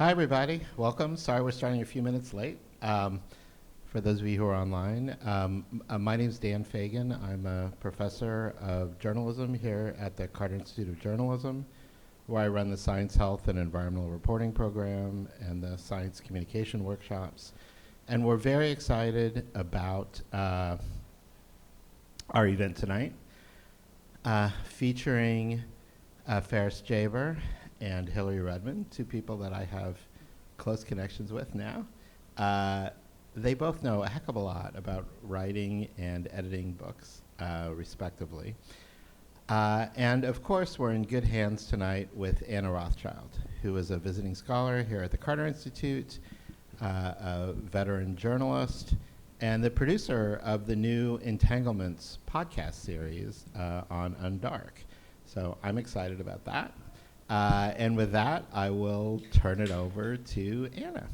Hi, everybody. Welcome. Sorry we're starting a few minutes late. For those of you who are online, my name is Dan Fagin. I'm a professor of journalism here at the Carter Institute of Journalism, where I run the Science, Health, and Environmental Reporting program and the Science Communication workshops. And we're very excited about our event tonight, featuring Ferris Jaber and Hillary Redmond, two people that I have close connections with now. They both know a heck of a lot about writing and editing books, respectively. And of course, we're in good hands tonight with Anna Rothschild, who is a visiting scholar here at the Carter Institute, a veteran journalist, and the producer of the new Entanglements podcast series on Undark. So I'm excited about that. And with that, I will turn it over to Anna.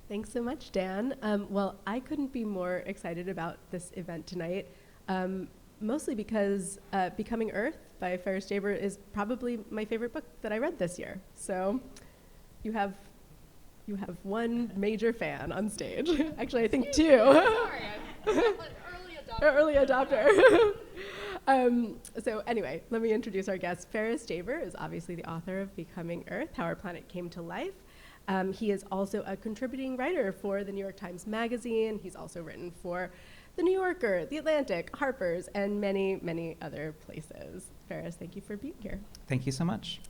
Thanks so much, Dan. Well, I couldn't be more excited about this event tonight, mostly because Becoming Earth by Ferris Jaber is probably my favorite book that I read this year. So you have one major fan on stage. Actually, I think two. Sorry, Early adopter. So anyway, let me introduce our guest. Ferris Jaber is obviously the author of Becoming Earth, How Our Planet Came to Life. He is also a contributing writer for the New York Times Magazine. He's also written for The New Yorker, The Atlantic, Harper's, and many, many other places. Ferris, thank you for being here. Thank you so much.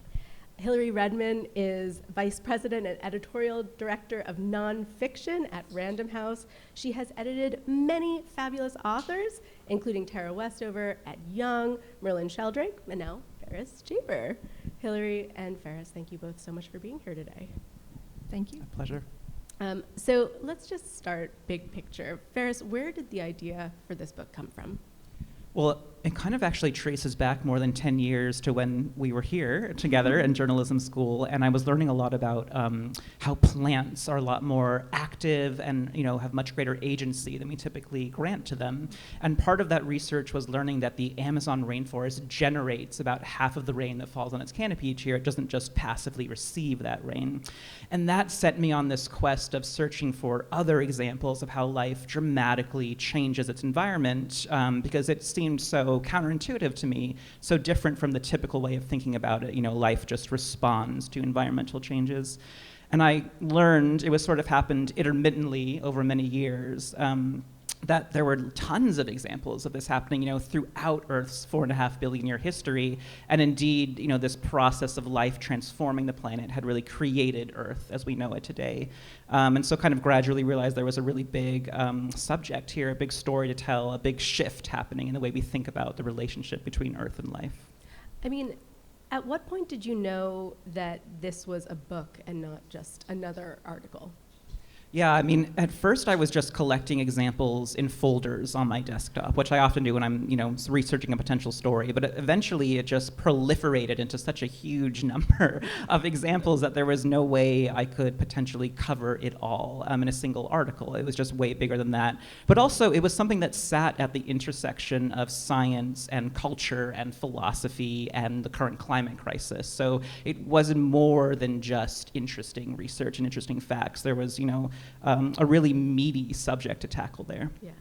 Hillary Redmond is Vice President and Editorial Director of Nonfiction at Random House. She has edited many fabulous authors, including Tara Westover, Ed Young, Merlin Sheldrake, and now Ferris Jaber. Hillary and Ferris, thank you both so much for being here today. Thank you. A pleasure. So let's just start big picture. Ferris, where did the idea for this book come from? Well, it kind of actually traces back more than 10 years to when we were here together in journalism school, and I was learning a lot about how plants are a lot more active and have much greater agency than we typically grant to them. And part of that research was learning that the Amazon rainforest generates about half of the rain that falls on its canopy each year. It doesn't just passively receive that rain. And that set me on this quest of searching for other examples of how life dramatically changes its environment, because it seemed so counterintuitive to me, so different from the typical way of thinking about it. Life just responds to environmental changes. And I learned, it was sort of happened intermittently over many years, that there were tons of examples of this happening, throughout Earth's 4.5 billion year history. And indeed, this process of life transforming the planet had really created Earth as we know it today. And so kind of gradually realized there was a really big subject here, a big story to tell, a big shift happening in the way we think about the relationship between Earth and life. I mean, at what point did you know that this was a book and not just another article? Yeah, I mean, at first I was just collecting examples in folders on my desktop, which I often do when I'm, researching a potential story. But eventually it just proliferated into such a huge number of examples that there was no way I could potentially cover it all in a single article. It was just way bigger than that. But also it was something that sat at the intersection of science and culture and philosophy and the current climate crisis. So it wasn't more than just interesting research and interesting facts. There was, a really meaty subject to tackle there. Yeah.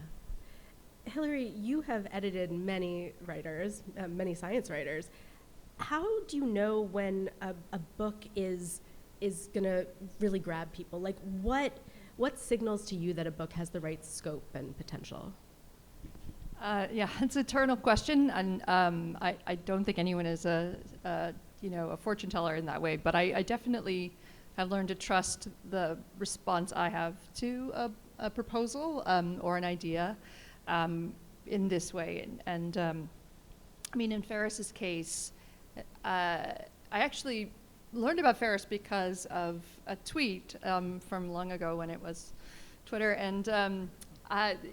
Hillary, you have edited many writers, many science writers. How do you know when a book is going to really grab people? Like, what signals to you that a book has the right scope and potential? Yeah, it's an eternal question, and I don't think anyone is a fortune teller in that way. But I definitely have learned to trust the response I have to a proposal or an idea in this way. And I mean, in Ferris's case, I actually learned about Ferris because of a tweet from long ago when it was Twitter, and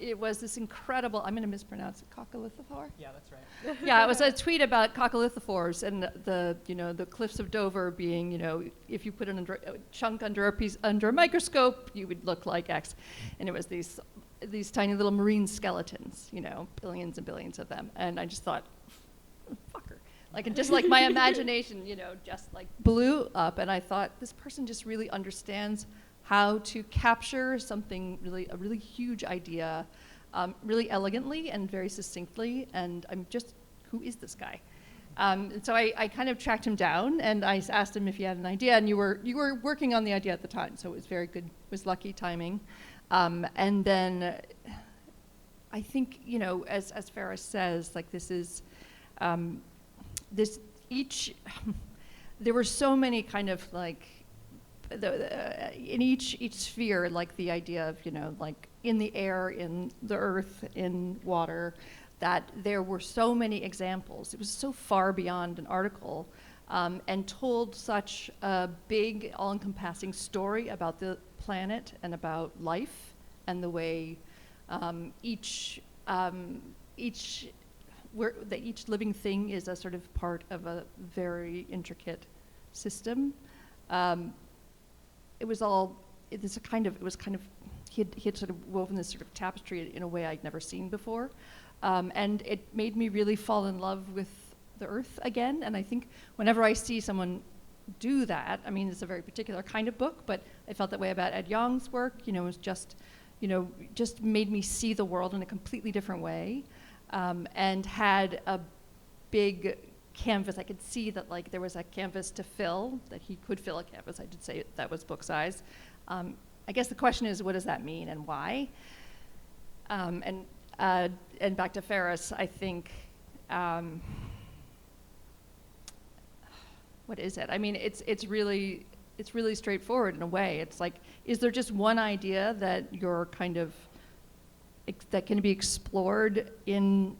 it was this incredible, I'm going to mispronounce it, coccolithophore? Yeah, that's right. Yeah, it was a tweet about coccolithophores and the cliffs of Dover being, if you put a chunk under a microscope, you would look like X. And it was these tiny little marine skeletons, billions and billions of them. And I just thought, fucker, Like, and just like my imagination, just like blew up. And I thought, this person just really understands how to capture something a really huge idea, really elegantly and very succinctly. And who is this guy? And so I kind of tracked him down, and I asked him if he had an idea, and you were working on the idea at the time, so it was very good. It was lucky timing. And then I think, as Ferris says, like this is there were so many kind of like in each sphere, like the idea of like in the air, in the earth, in water, that there were so many examples. It was so far beyond an article, and told such a big, all-encompassing story about the planet and about life and the way each living thing is a sort of part of a very intricate system. He had sort of woven this sort of tapestry in a way I'd never seen before. And it made me really fall in love with the earth again. And I think whenever I see someone do that, I mean, it's a very particular kind of book, but I felt that way about Ed Yong's work. It was just made me see the world in a completely different way, and had a big canvas. I could see that like there was a canvas to fill, that he could fill a canvas. I did say that was book size. I guess the question is, what does that mean and why? And back to Ferris, I think, what is it? I mean, it's really straightforward in a way. It's like, is there just one idea that you're kind of, that can be explored in,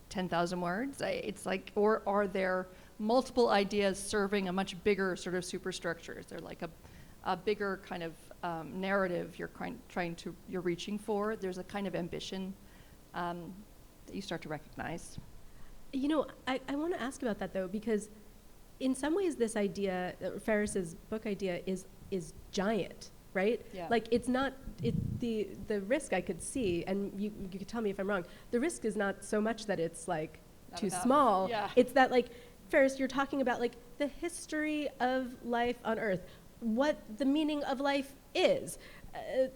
10,000 words? It's like, or are there multiple ideas serving a much bigger sort of superstructure? Is there like a bigger kind of narrative you're reaching for? There's a kind of ambition that you start to recognize. I want to ask about that though, because in some ways this idea, Ferris's book idea, is giant, right? Yeah. Like it's not, the risk I could see, and you could tell me if I'm wrong, the risk is not so much that it's like Not too enough. small, Yeah. it's that like, Ferris, you're talking about like the history of life on Earth, what the meaning of life is,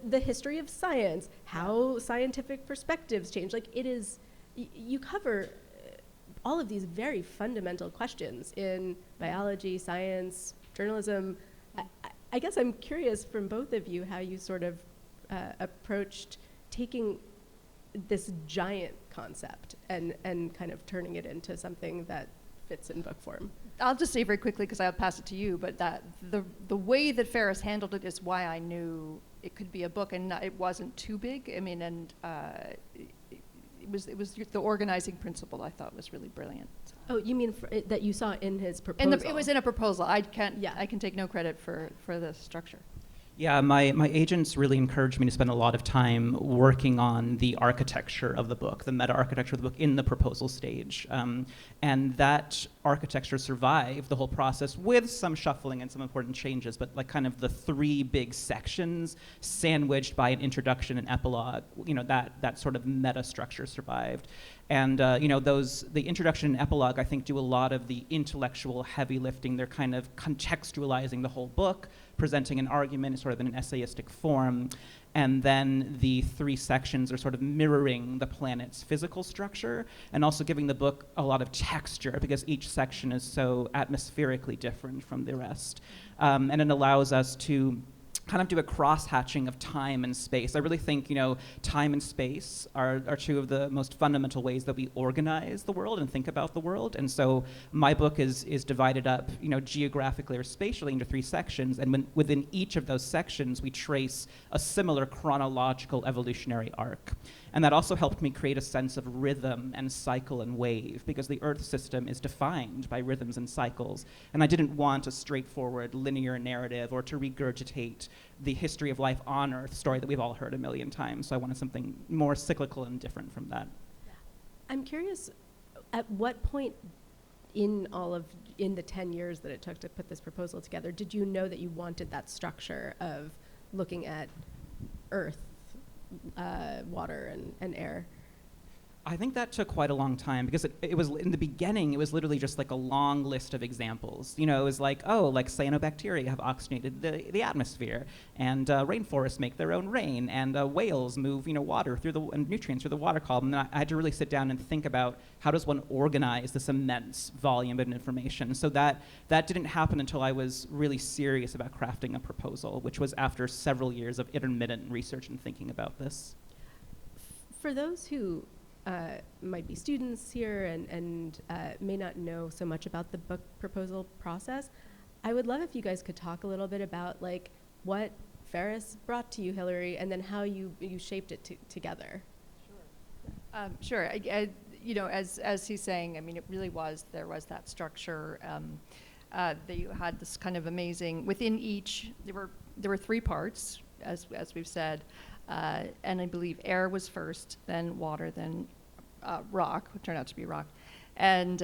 the history of science, how scientific perspectives change. Like it is, you cover all of these very fundamental questions in biology, science, journalism. I guess I'm curious from both of you how you sort of approached taking this giant concept and kind of turning it into something that fits in book form. I'll just say very quickly, because I'll pass it to you, but that the way that Ferris handled it is why I knew it could be a book, and it wasn't too big. I mean, and it was the organizing principle I thought was really brilliant. Oh, you mean that you saw in his proposal? It was in a proposal. I can take no credit for the structure. Yeah, my agents really encouraged me to spend a lot of time working on the architecture of the book, the meta-architecture of the book in the proposal stage. And that architecture survived the whole process with some shuffling and some important changes, but like kind of the three big sections sandwiched by an introduction and epilogue, that sort of meta structure survived. And the introduction and epilogue, I think, do a lot of the intellectual heavy lifting. They're kind of contextualizing the whole book, presenting an argument sort of in an essayistic form. And then the three sections are sort of mirroring the planet's physical structure and also giving the book a lot of texture because each section is so atmospherically different from the rest. And it allows us to kind of do a cross-hatching of time and space. I really think, time and space are two of the most fundamental ways that we organize the world and think about the world. And so my book is divided up, geographically or spatially into three sections. And within each of those sections, we trace a similar chronological evolutionary arc. And that also helped me create a sense of rhythm and cycle and wave because the Earth system is defined by rhythms and cycles. And I didn't want a straightforward linear narrative or to regurgitate the history of life on Earth story that we've all heard a million times. So I wanted something more cyclical and different from that. I'm curious, at what point in the 10 years that it took to put this proposal together, did you know that you wanted that structure of looking at Earth, water, and air? I think that took quite a long time because it was in the beginning, it was literally just like a long list of examples. You know, it was like, oh, like cyanobacteria have oxygenated the atmosphere, and rainforests make their own rain, and whales move, you know, water through and nutrients through the water column. And I had to really sit down and think about how does one organize this immense volume of information. So that didn't happen until I was really serious about crafting a proposal, which was after several years of intermittent research and thinking about this. For those who might be students here and may not know so much about the book proposal process, I would love if you guys could talk a little bit about like what Ferris brought to you, Hillary, and then how you shaped it together. Sure. You know, as he's saying, I mean, there was that structure. That you had this kind of amazing, within each, there were 3 parts, as we've said. And I believe air was first, then water, then rock, which turned out to be rock. And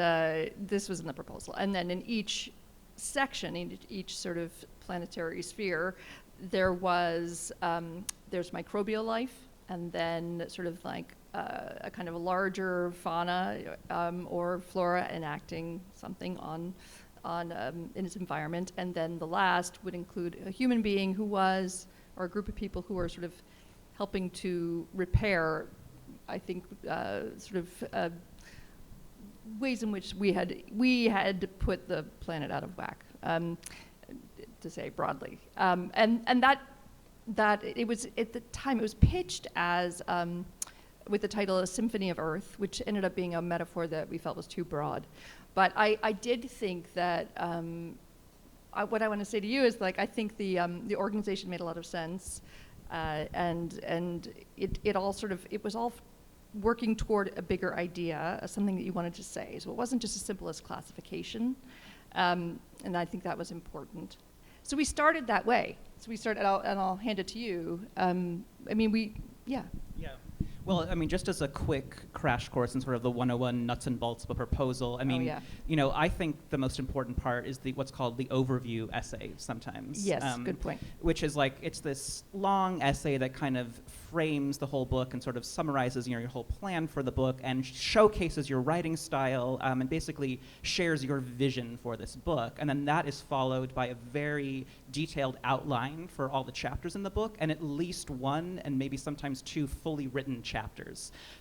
this was in the proposal. And then in each section, in each sort of planetary sphere, there's microbial life, and then sort of like a kind of a larger fauna or flora enacting something on in its environment. And then the last would include a human being or a group of people who are sort of helping to repair, I think, ways in which we had put the planet out of whack, to say broadly. And that it was, at the time, it was pitched as, with the title A Symphony of Earth, which ended up being a metaphor that we felt was too broad. But I did think that, what I want to say to you is, like, I think the organization made a lot of sense. And it was all working toward a bigger idea, something that you wanted to say. So it wasn't just as simple as classification, and I think that was important. So we started that way. So we started, and I'll hand it to you. Yeah. Well, I mean, just as a quick crash course in sort of the 101 nuts and bolts of a proposal, I mean, you know, I think the most important part is what's called the overview essay sometimes. Yes, good point. Which is like, it's this long essay that kind of frames the whole book and sort of summarizes, you know, your whole plan for the book and showcases your writing style, and basically shares your vision for this book. And then that is followed by a very detailed outline for all the chapters in the book, and at least 1 and maybe sometimes 2 fully written chapters.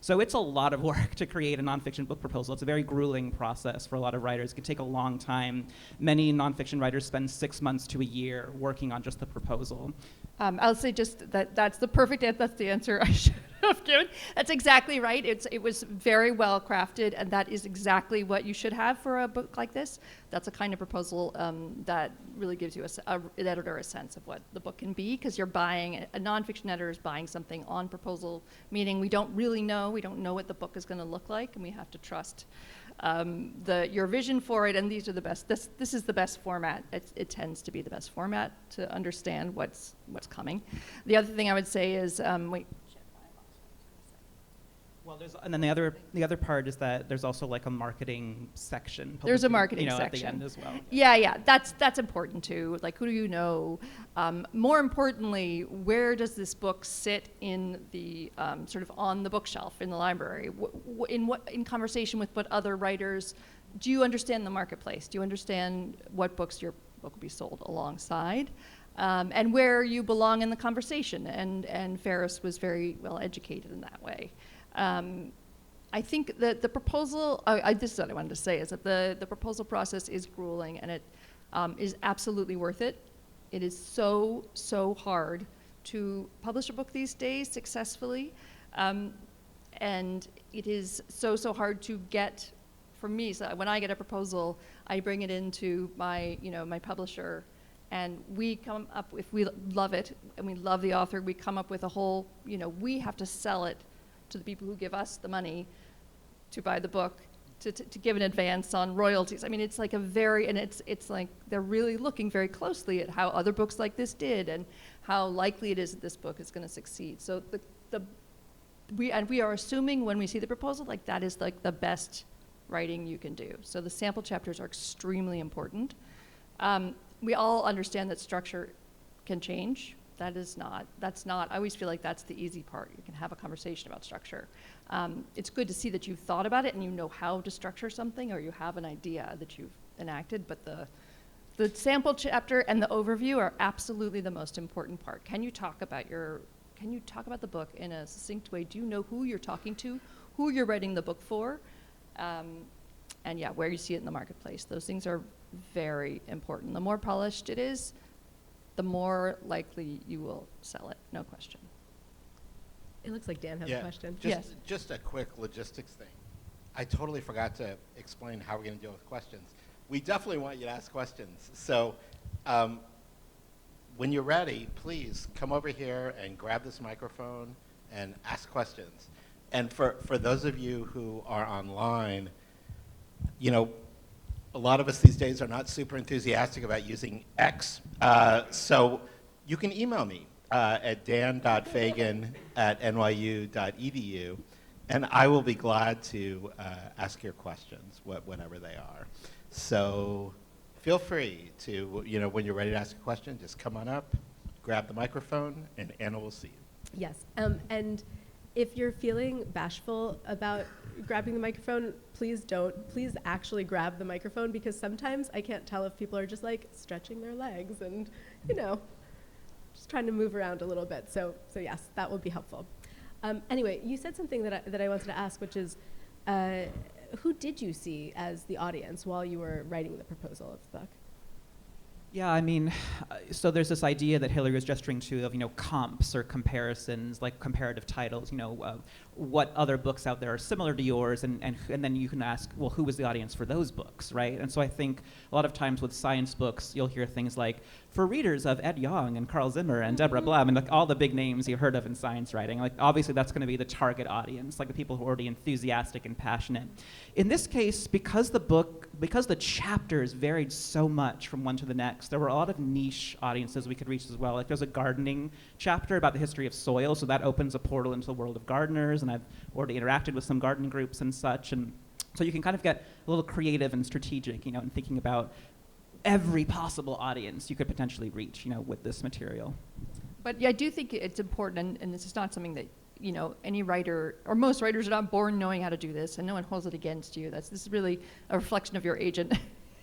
So it's a lot of work to create a nonfiction book proposal. It's a very grueling process for a lot of writers. It can take a long time. Many nonfiction writers spend 6 months to a year working on just the proposal. I'll say just that's the perfect answer. That's the answer I should have given. That's exactly right. It was very well crafted, and that is exactly what you should have for a book like this. That's a kind of proposal that really gives you an editor a sense of what the book can be, because a nonfiction editor is buying something on proposal, meaning we don't know what the book is going to look like, and we have to trust your vision for it, and these are the best. This is the best format. It tends to be the best format to understand what's coming. The other thing I would say is Well, and then the other part is that there's also like a marketing section. There's a marketing section at the end as well. Yeah, that's important too. Like, who do you know? More importantly, where does this book sit in the sort of on the bookshelf in the library? In conversation with what other writers? Do you understand the marketplace? Do you understand what books your book will be sold alongside? And where you belong in the conversation? And Ferris was very well educated in that way. I think that the proposal, this is what I wanted to say, is that the proposal process is grueling, and it is absolutely worth it. It is so hard to publish a book these days successfully, and it is so hard to get, for me, so when I get a proposal, I bring it into my publisher, and we come up, if we love it, and we love the author, we come up with a whole, we have to sell it to the people who give us the money to buy the book, to give an advance on royalties. I mean, it's like it's like they're really looking very closely at how other books like this did and how likely it is that this book is going to succeed. So we are assuming when we see the proposal, like that is like the best writing you can do. So the sample chapters are extremely important. We all understand that structure can change. that's not, I always feel like that's the easy part. You can have a conversation about structure. It's good to see that you've thought about it and you know how to structure something, or you have an idea that you've enacted, but the sample chapter and the overview are absolutely the most important part. Can you talk about the book in a succinct way? Do you know who you're talking to, who you're writing the book for, and yeah, where you see it in the marketplace? Those things are very important. The more polished it is, the more likely you will sell it, no question. It looks like Dan has a question. Just a quick logistics thing. I totally forgot to explain how we're going to deal with questions. We definitely want you to ask questions. So when you're ready, please come over here and grab this microphone and ask questions. And for those of you who are online, you know, a lot of us these days are not super enthusiastic about using X. So you can email me at dan.fagin@nyu.edu, and I will be glad to ask your questions, whatever they are. So feel free to, you know, when you're ready to ask a question, just come on up, grab the microphone, and Anna will see you. Yes, and if you're feeling bashful about grabbing the microphone, please don't. Please actually grab the microphone, because sometimes I can't tell if people are just like stretching their legs and, you know, just trying to move around a little bit. So yes, that will be helpful. Anyway, you said something that I wanted to ask, which is, who did you see as the audience while you were writing the proposal of the book? Yeah, I mean, so there's this idea that Hillary was gesturing to of, you know, comps or comparisons, like comparative titles, you know, what other books out there are similar to yours, and then you can ask, well, who was the audience for those books, right? And so I think a lot of times with science books, you'll hear things like, for readers of Ed Yong and Carl Zimmer and Deborah Blum, and like all the big names you've heard of in science writing. Like obviously that's going to be the target audience, like the people who are already enthusiastic and passionate. In this case, because the chapters varied so much from one to the next, there were a lot of niche audiences we could reach as well. Like there's a gardening chapter about the history of soil, so that opens a portal into the world of gardeners, and I've already interacted with some gardening groups and such, and so you can kind of get a little creative and strategic, you know, in thinking about every possible audience you could potentially reach, you know, with this material. But yeah, I do think it's important, and this is not something that, you know, any writer, or most writers are not born knowing how to do this, and no one holds it against you. This is really a reflection of your agent.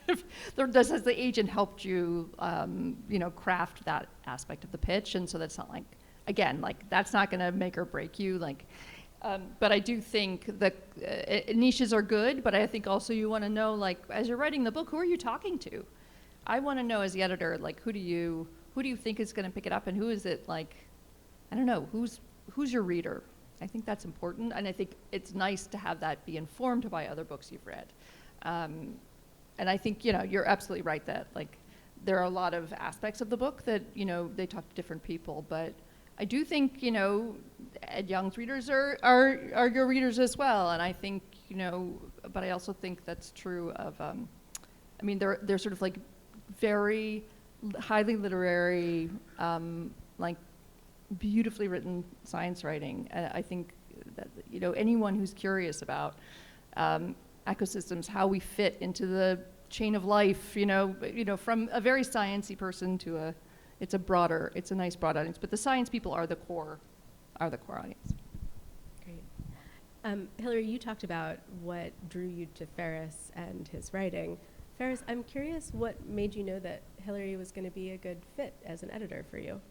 Has the agent helped you, you know, craft that aspect of the pitch? And so that's not like, again, like that's not going to make or break you. Like, but I do think that niches are good, but I think also you want to know, like, as you're writing the book, who are you talking to? I want to know as the editor, like, who do you think is going to pick it up, and who is it, like, I don't know, who's your reader? I think that's important, and I think it's nice to have that be informed by other books you've read. And I think, you know, you're absolutely right that, like, there are a lot of aspects of the book that, you know, they talk to different people, but I do think, you know, Ed Young's readers are your readers as well, and I think, you know, but I also think that's true of, I mean, they're sort of like very highly literary, like beautifully written science writing. I think that, you know, anyone who's curious about ecosystems, how we fit into the chain of life, you know, from a very sciencey person to it's a nice broad audience, but the science people are the core audience. Great. Hillary, you talked about what drew you to Ferris and his writing. Ferris, I'm curious what made you know that Hillary was going to be a good fit as an editor for you?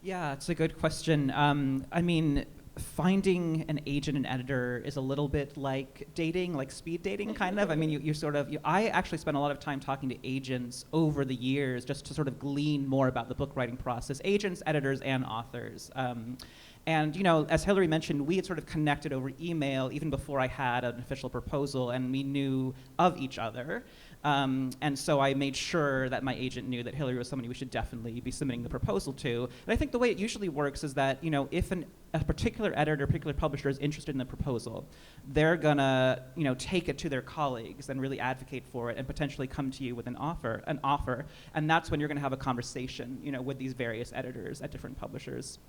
Yeah, it's a good question. I mean, finding an agent and editor is a little bit like dating, like speed dating, kind of. I mean, I actually spent a lot of time talking to agents over the years just to sort of glean more about the book writing process, agents, editors, and authors. And, you know, as Hillary mentioned, we had sort of connected over email even before I had an official proposal, and we knew of each other. And so I made sure that my agent knew that Hillary was somebody we should definitely be submitting the proposal to. And I think the way it usually works is that, you know, if a particular editor, a particular publisher is interested in the proposal, they're gonna, you know, take it to their colleagues and really advocate for it and potentially come to you with an offer. And that's when you're gonna have a conversation, you know, with these various editors at different publishers.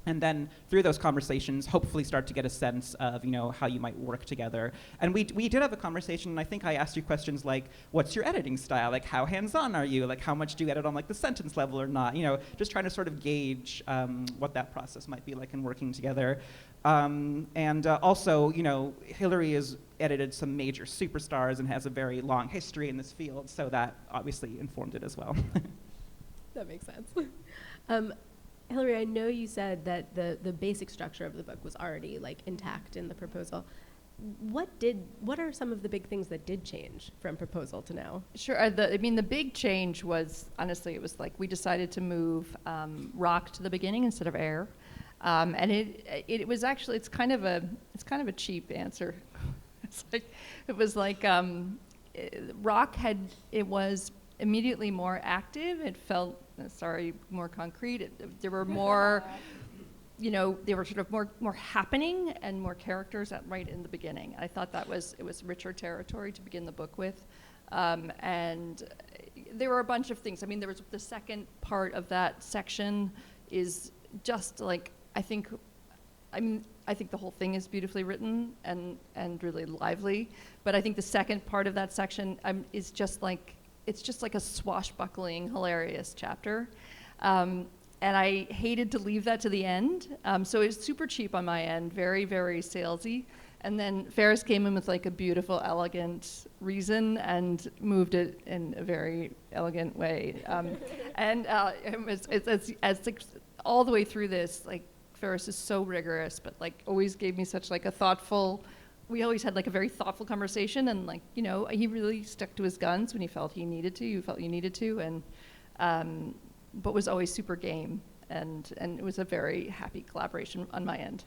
And then through those conversations, hopefully start to get a sense of, how you might work together. And we did have a conversation, and I think I asked you questions like, what's your editing style? Like, how hands-on are you? Like, how much do you edit on like the sentence level or not? Just trying to sort of gauge what that process might be like in working together. Also, Hillary has edited some major superstars and has a very long history in this field, so that obviously informed it as well. That makes sense. Hillary, I know you said that the basic structure of the book was already intact in the proposal. What are some of the big things that did change from proposal to now? Sure. The big change was, honestly, it was we decided to move rock to the beginning instead of air, and it was actually it's kind of a cheap answer. Rock was immediately more active. It felt more concrete. There were more, there were sort of more happening and more characters right in the beginning. I thought it was richer territory to begin the book with, and there were a bunch of things. There was the second part of that section is just I think the whole thing is beautifully written and really lively, but I think the second part of that section is just it's just a swashbuckling, hilarious chapter. And I hated to leave that to the end. So it was super cheap on my end, very, very salesy. And then Ferris came in with a beautiful, elegant reason and moved it in a very elegant way. It's all the way through this, Ferris is so rigorous, but always gave me such a thoughtful, we always had a very thoughtful conversation, and he really stuck to his guns when he felt he needed to. You felt you needed to, and but was always super game, and it was a very happy collaboration on my end.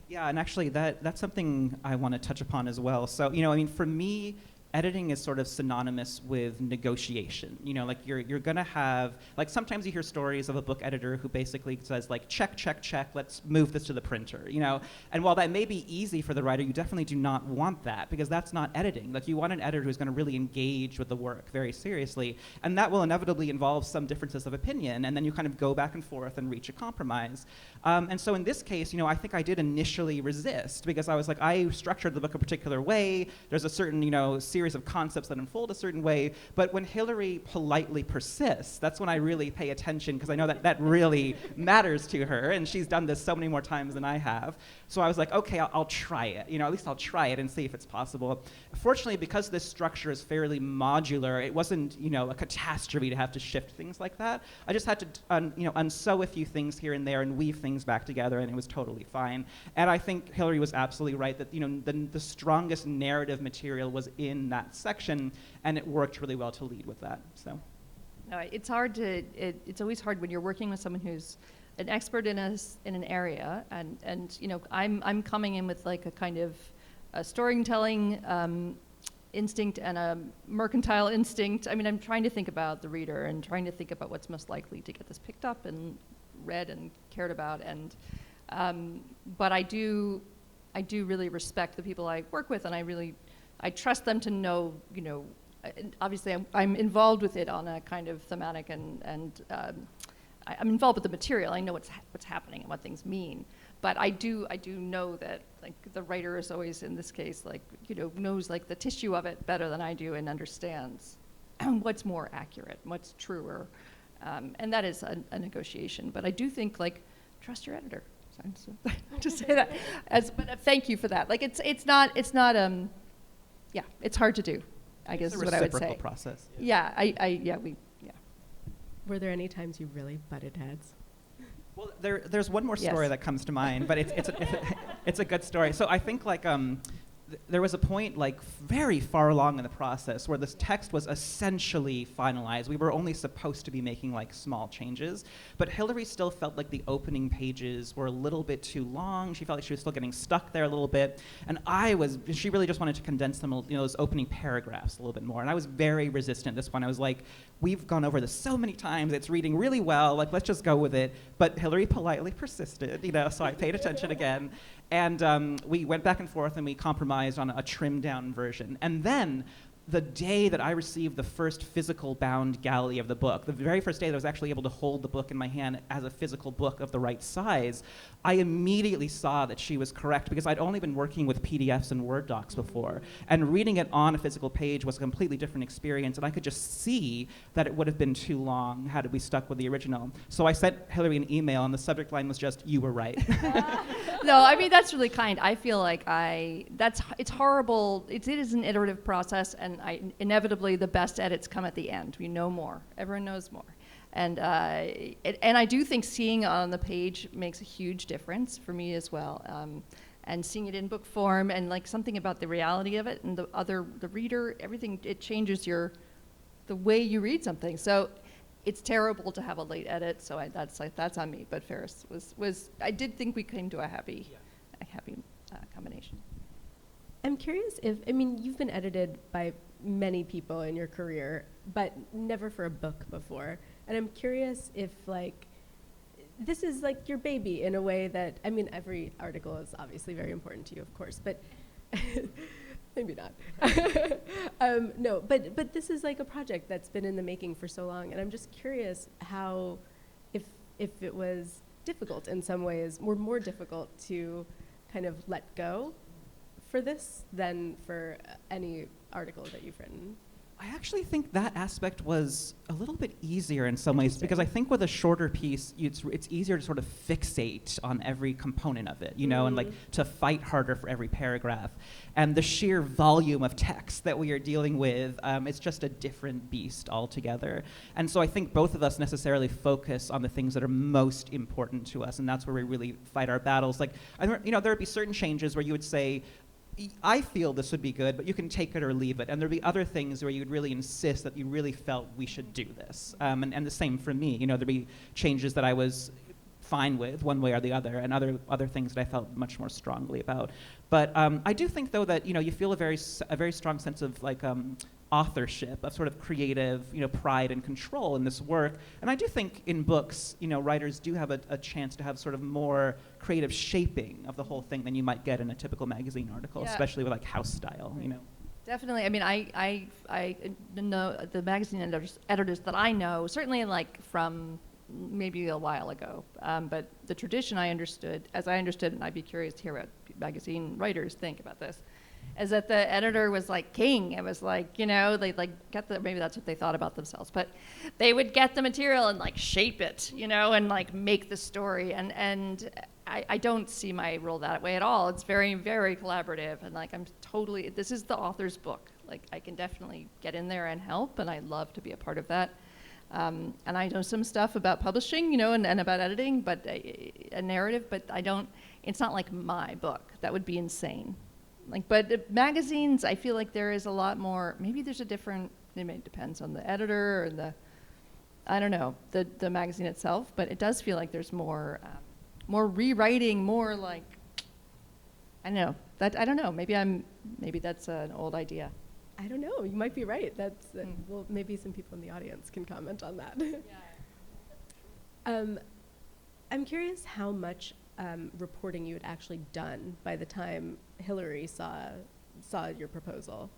Yeah, and actually that's something I want to touch upon as well. So for me, editing is sort of synonymous with negotiation. You're gonna have, sometimes you hear stories of a book editor who basically says check, check, check, let's move this to the printer, And while that may be easy for the writer, you definitely do not want that, because that's not editing. You want an editor who's gonna really engage with the work very seriously, and that will inevitably involve some differences of opinion, and then you kind of go back and forth and reach a compromise. And so in this case, I think I did initially resist, because I was I structured the book a particular way, there's a certain, series of concepts that unfold a certain way, but when Hillary politely persists, that's when I really pay attention, because I know that really matters to her, and she's done this so many more times than I have. So I was okay, I'll try it. At least I'll try it and see if it's possible. Fortunately, because this structure is fairly modular, it wasn't, a catastrophe to have to shift things like that. I just had to, unsew a few things here and there and weave things back together, and it was totally fine. And I think Hillary was absolutely right that, the strongest narrative material was in that section, and it worked really well to lead with that. So, no, it's hard to. It's always hard when you're working with someone who's an expert in an area, and I'm coming in with a kind of a storytelling instinct and a mercantile instinct. I'm trying to think about the reader and trying to think about what's most likely to get this picked up and read and cared about, and but I do really respect the people I work with, and I trust them to know, obviously I'm involved with it on a kind of thematic, and I'm involved with the material. I know what's happening and what things mean, but I do know that the writer is always, in this case, knows the tissue of it better than I do and understands what's more accurate, what's truer, and that is a negotiation. But I do think trust your editor. To say that, but thank you for that. It's not. Yeah, it's hard to do, I guess is what I would say. It's a reciprocal process. Yeah, Were there any times you really butted heads? Well, there's one more story that comes to mind, but it's a good story. So I think there was a point very far along in the process where this text was essentially finalized. We were only supposed to be making small changes, but Hillary still felt the opening pages were a little bit too long. She felt she was still getting stuck there a little bit, and she really just wanted to condense them, those opening paragraphs a little bit more. And I was very resistant this one. I was we've gone over this so many times. It's reading really well. Let's just go with it. But Hillary politely persisted, so I paid attention again. And we went back and forth, and we compromised on a trimmed-down version. And then the day that I received the first physical bound galley of the book, the very first day that I was actually able to hold the book in my hand as a physical book of the right size, I immediately saw that she was correct because I'd only been working with PDFs and Word docs before. And reading it on a physical page was a completely different experience, and I could just see that it would have been too long had we stuck with the original. So I sent Hillary an email, and the subject line was just, "You were right." No, I mean, that's really kind. I feel like it's horrible. It is an iterative process, and inevitably the best edits come at the end. We know more. Everyone knows more. And I do think seeing on the page makes a huge difference for me as well. And seeing it in book form and like something about the reality of it and the reader, everything, it changes the way you read something. So it's terrible to have a late edit. So that's on me. But Ferris was I did think we came to a happy combination. I'm curious you've been edited by many people in your career, but never for a book before. And I'm curious if this is like your baby in a way that, every article is obviously very important to you, of course, but maybe not. No, but this is like a project that's been in the making for so long. And I'm just curious how, if it was difficult in some ways, more difficult to kind of let go for this than for any article that you've written. I actually think that aspect was a little bit easier in some ways because I think with a shorter piece, it's easier to sort of fixate on every component of it, and like to fight harder for every paragraph. And the sheer volume of text that we are dealing with, it's just a different beast altogether. And so I think both of us necessarily focus on the things that are most important to us, and that's where we really fight our battles. Like, there would be certain changes where you would say, I feel this would be good, but you can take it or leave it. And there'd be other things where you would really insist that you really felt we should do this. And the same for me. There'd be changes that I was fine with one way or the other, and other things that I felt much more strongly about. But I do think, though, that you feel a very strong sense of authorship, of sort of creative, pride and control in this work. And I do think in books, writers do have a chance to have sort of more creative shaping of the whole thing than you might get in a typical magazine article, especially with house style, Definitely. I know the magazine editors that I know, certainly from maybe a while ago, but the tradition I understood, and I'd be curious to hear what magazine writers think about this, is that the editor was like king. It was like, they get maybe that's what they thought about themselves, but they would get the material and shape it, and make the story. And I don't see my role that way at all. It's very, very collaborative, and this is the author's book. I can definitely get in there and help, and I love to be a part of that. And I know some stuff about publishing, and about editing, but a narrative, but it's not like my book. That would be insane. But magazines, I feel like there is a lot more, maybe there's it depends on the editor or I don't know, the magazine itself, but it does feel like there's more rewriting, more I don't know, maybe that's an old idea. I don't know, you might be right. Well, maybe some people in the audience can comment on that. Yeah. I'm curious how much reporting you had actually done by the time Hillary saw your proposal.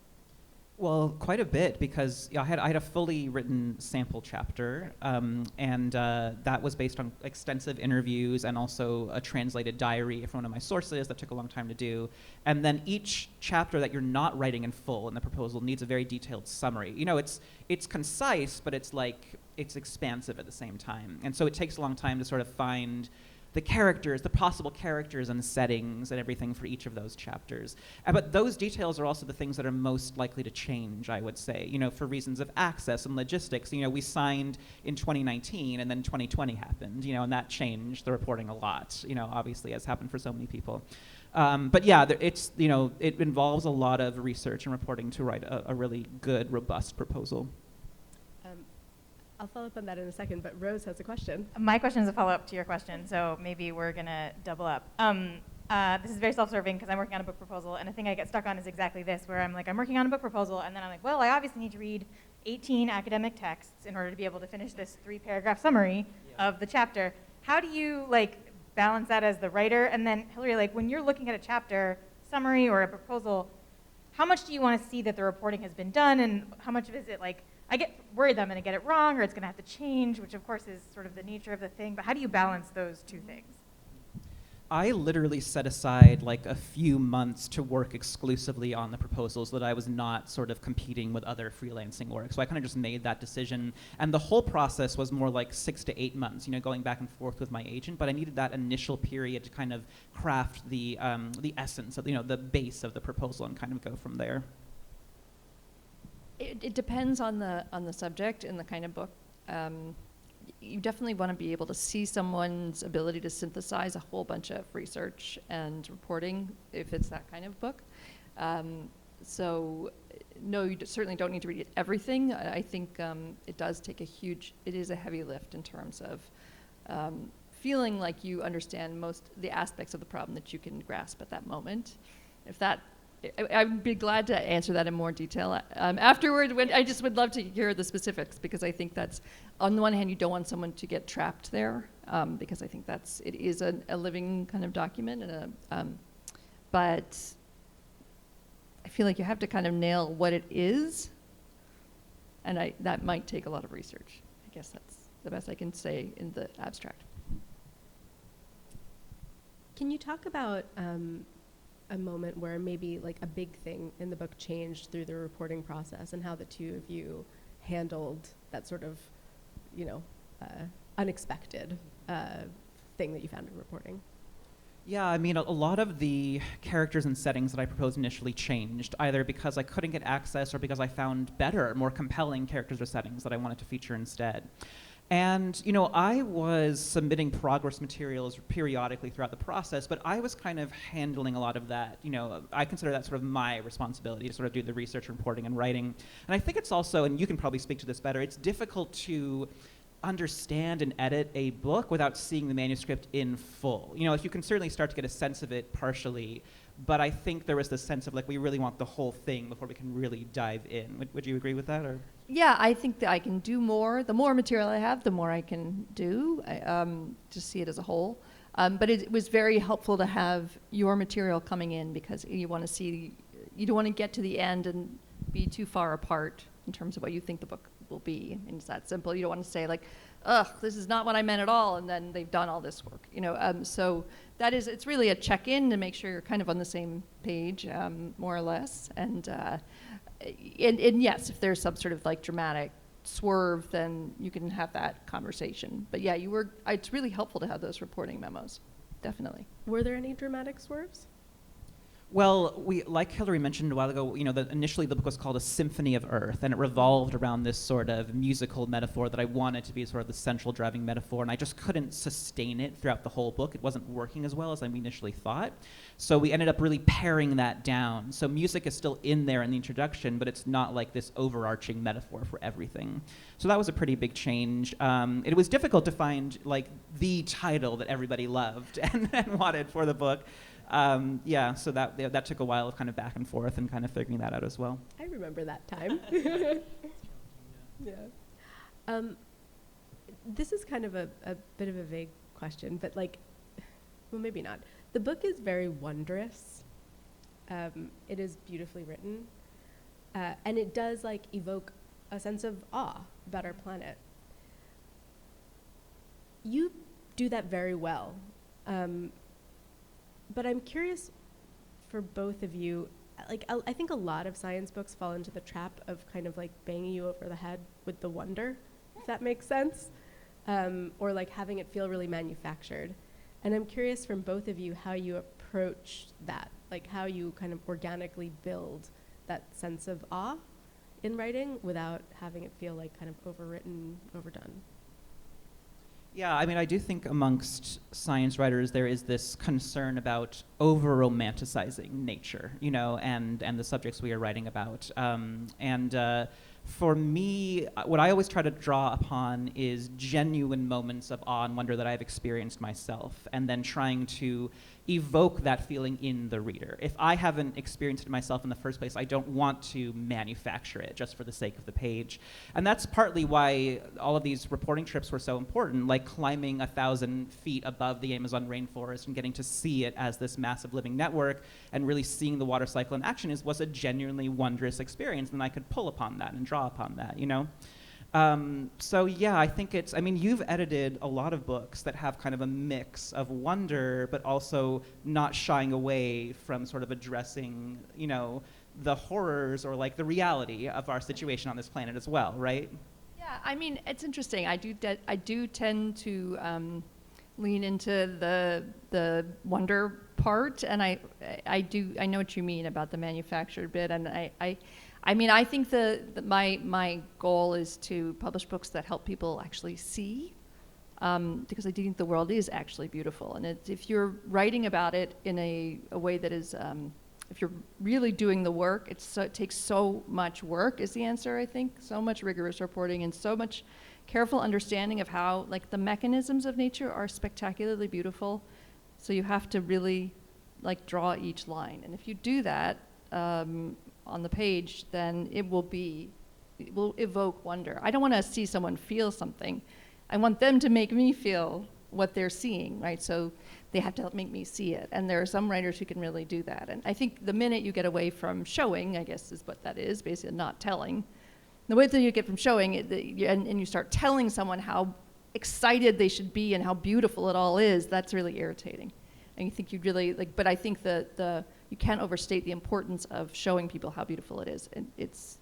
Well, quite a bit, because I had a fully written sample chapter, and that was based on extensive interviews and also a translated diary from one of my sources that took a long time to do. And then each chapter that you're not writing in full in the proposal needs a very detailed summary. It's concise, but it's expansive at the same time. And so it takes a long time to sort of find the possible characters and settings and everything for each of those chapters. But those details are also the things that are most likely to change, I would say, for reasons of access and logistics. We signed in 2019 and then 2020 happened, and that changed the reporting a lot, obviously, as happened for so many people. But yeah, it involves a lot of research and reporting to write a really good, robust proposal. I'll follow up on that in a second, but Rose has a question. My question is a follow-up to your question, so maybe we're going to double up. This is very self-serving because I'm working on a book proposal, and a thing I get stuck on is exactly this, where I'm working on a book proposal, and then I'm well, I obviously need to read 18 academic texts in order to be able to finish this 3-paragraph summary of the chapter. How do you, balance that as the writer? And then, Hillary, when you're looking at a chapter summary or a proposal, how much do you want to see that the reporting has been done, and how much of it is it like, I get worried that I'm going to get it wrong or it's going to have to change, which of course is sort of the nature of the thing, but how do you balance those two things? I literally set aside like a few months to work exclusively on the proposals so that I was not sort of competing with other freelancing work. So I kind of just made that decision. And the whole process was more like 6 to 8 months, going back and forth with my agent. But I needed that initial period to kind of craft the essence of, the base of the proposal and kind of go from there. It depends on the subject and the kind of book. You definitely want to be able to see someone's ability to synthesize a whole bunch of research and reporting if it's that kind of book. So no, you certainly don't need to read everything. I think it does take it is a heavy lift in terms of feeling like you understand most the aspects of the problem that you can grasp at that moment. I'd be glad to answer that in more detail afterward. I just would love to hear the specifics, because I think that's, on the one hand, you don't want someone to get trapped there, because I think it is a living kind of document, but I feel like you have to kind of nail what it is, and that might take a lot of research. I guess that's the best I can say in the abstract. Can you talk about a moment where maybe like a big thing in the book changed through the reporting process, and how the two of you handled that sort of, unexpected thing that you found in reporting? Yeah, I mean, a lot of the characters and settings that I proposed initially changed, either because I couldn't get access or because I found better, more compelling characters or settings that I wanted to feature instead. And, I was submitting progress materials periodically throughout the process, but I was kind of handling a lot of that. I consider that sort of my responsibility to sort of do the research, reporting, and writing. And I think it's also, and you can probably speak to this better, it's difficult to understand and edit a book without seeing the manuscript in full. You can certainly start to get a sense of it partially, but I think there was this sense of like, we really want the whole thing before we can really dive in. Would you agree with that? Or? Yeah, I think that I can do more. The more material I have, the more I can do, to see it as a whole. But it was very helpful to have your material coming in, because you want to see, you don't want to get to the end and be too far apart in terms of what you think the book will be. And it's that simple. You don't want to say like, ugh, this is not what I meant at all, and then they've done all this work. So it's really a check-in to make sure you're kind of on the same page, more or less. And yes, if there's some sort of like dramatic swerve, then you can have that conversation. But yeah, it's really helpful to have those reporting memos, definitely. Were there any dramatic swerves? Well, like Hillary mentioned a while ago, initially the book was called A Symphony of Earth, and it revolved around this sort of musical metaphor that I wanted to be sort of the central driving metaphor, and I just couldn't sustain it throughout the whole book. It wasn't working as well as I initially thought. So we ended up really paring that down. So music is still in there in the introduction, but it's not like this overarching metaphor for everything. So that was a pretty big change. It was difficult to find like the title that everybody loved and wanted for the book. So that took a while of kind of back and forth and kind of figuring that out as well. I remember that time. Yeah. This is kind of a bit of a vague question, but well, maybe not. The book is very wondrous. It is beautifully written, and it does evoke a sense of awe about our planet. You do that very well. But I'm curious for both of you, I think a lot of science books fall into the trap of kind of banging you over the head with the wonder, if that makes sense, or having it feel really manufactured. And I'm curious from both of you how you approach that, how you kind of organically build that sense of awe in writing without having it feel kind of overwritten, overdone. Yeah, I mean, I do think amongst science writers there is this concern about over-romanticizing nature, and the subjects we are writing about. For me, what I always try to draw upon is genuine moments of awe and wonder that I've experienced myself, and then trying to evoke that feeling in the reader. If I haven't experienced it myself in the first place, I don't want to manufacture it just for the sake of the page. And that's partly why all of these reporting trips were so important, like climbing 1,000 feet above the Amazon rainforest and getting to see it as this massive living network and really seeing the water cycle in action was a genuinely wondrous experience, and I could pull upon that and draw upon that, you know? So yeah, I think you've edited a lot of books that have kind of a mix of wonder, but also not shying away from sort of addressing, you know, the horrors or like the reality of our situation on this planet as well, right? Yeah, I mean, it's interesting. I do tend to lean into the wonder part, and I know what you mean about the manufactured bit, and I mean, I think my goal is to publish books that help people actually see, because I do think the world is actually beautiful. And if you're writing about it in a way that is, if you're really doing the work, it takes so much work is the answer, I think. So much rigorous reporting and so much careful understanding of how, like, the mechanisms of nature are spectacularly beautiful. So you have to really, like, draw each line. And if you do that, on the page, then it will evoke wonder. I don't want to see someone feel something. I want them to make me feel what they're seeing, right? So they have to make me see it. And there are some writers who can really do that. And I think the minute you get away from showing, I guess is what that is, basically not telling, the way that you get from showing it, and you start telling someone how excited they should be and how beautiful it all is, that's really irritating. And you think you'd really, like, but I think you can't overstate the importance of showing people how beautiful it is. And it's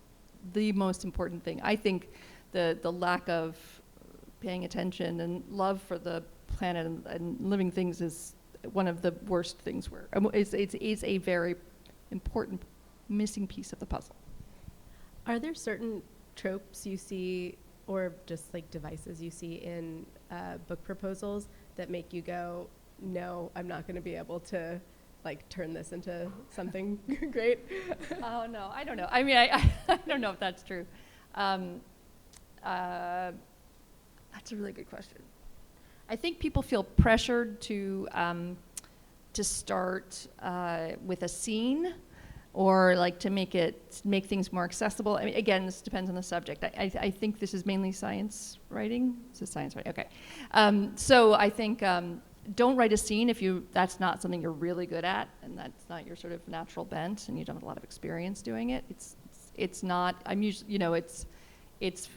the most important thing. I think the lack of paying attention and love for the planet and living things is one of the worst things it's a very important missing piece of the puzzle. Are there certain tropes you see, or just like devices you see in book proposals that make you go, no, I'm not going to be able to like turn this into something great? Oh no, I don't know. I mean, I don't know if that's true. That's a really good question. I think people feel pressured to start with a scene, or like to make things more accessible. I mean, again, this depends on the subject. I think this is mainly science writing. This is science writing. Okay, so I think. Don't write a scene if that's not something you're really good at, and that's not your sort of natural bent, and you don't have a lot of experience doing it. It's not. I'm usually, you know, it's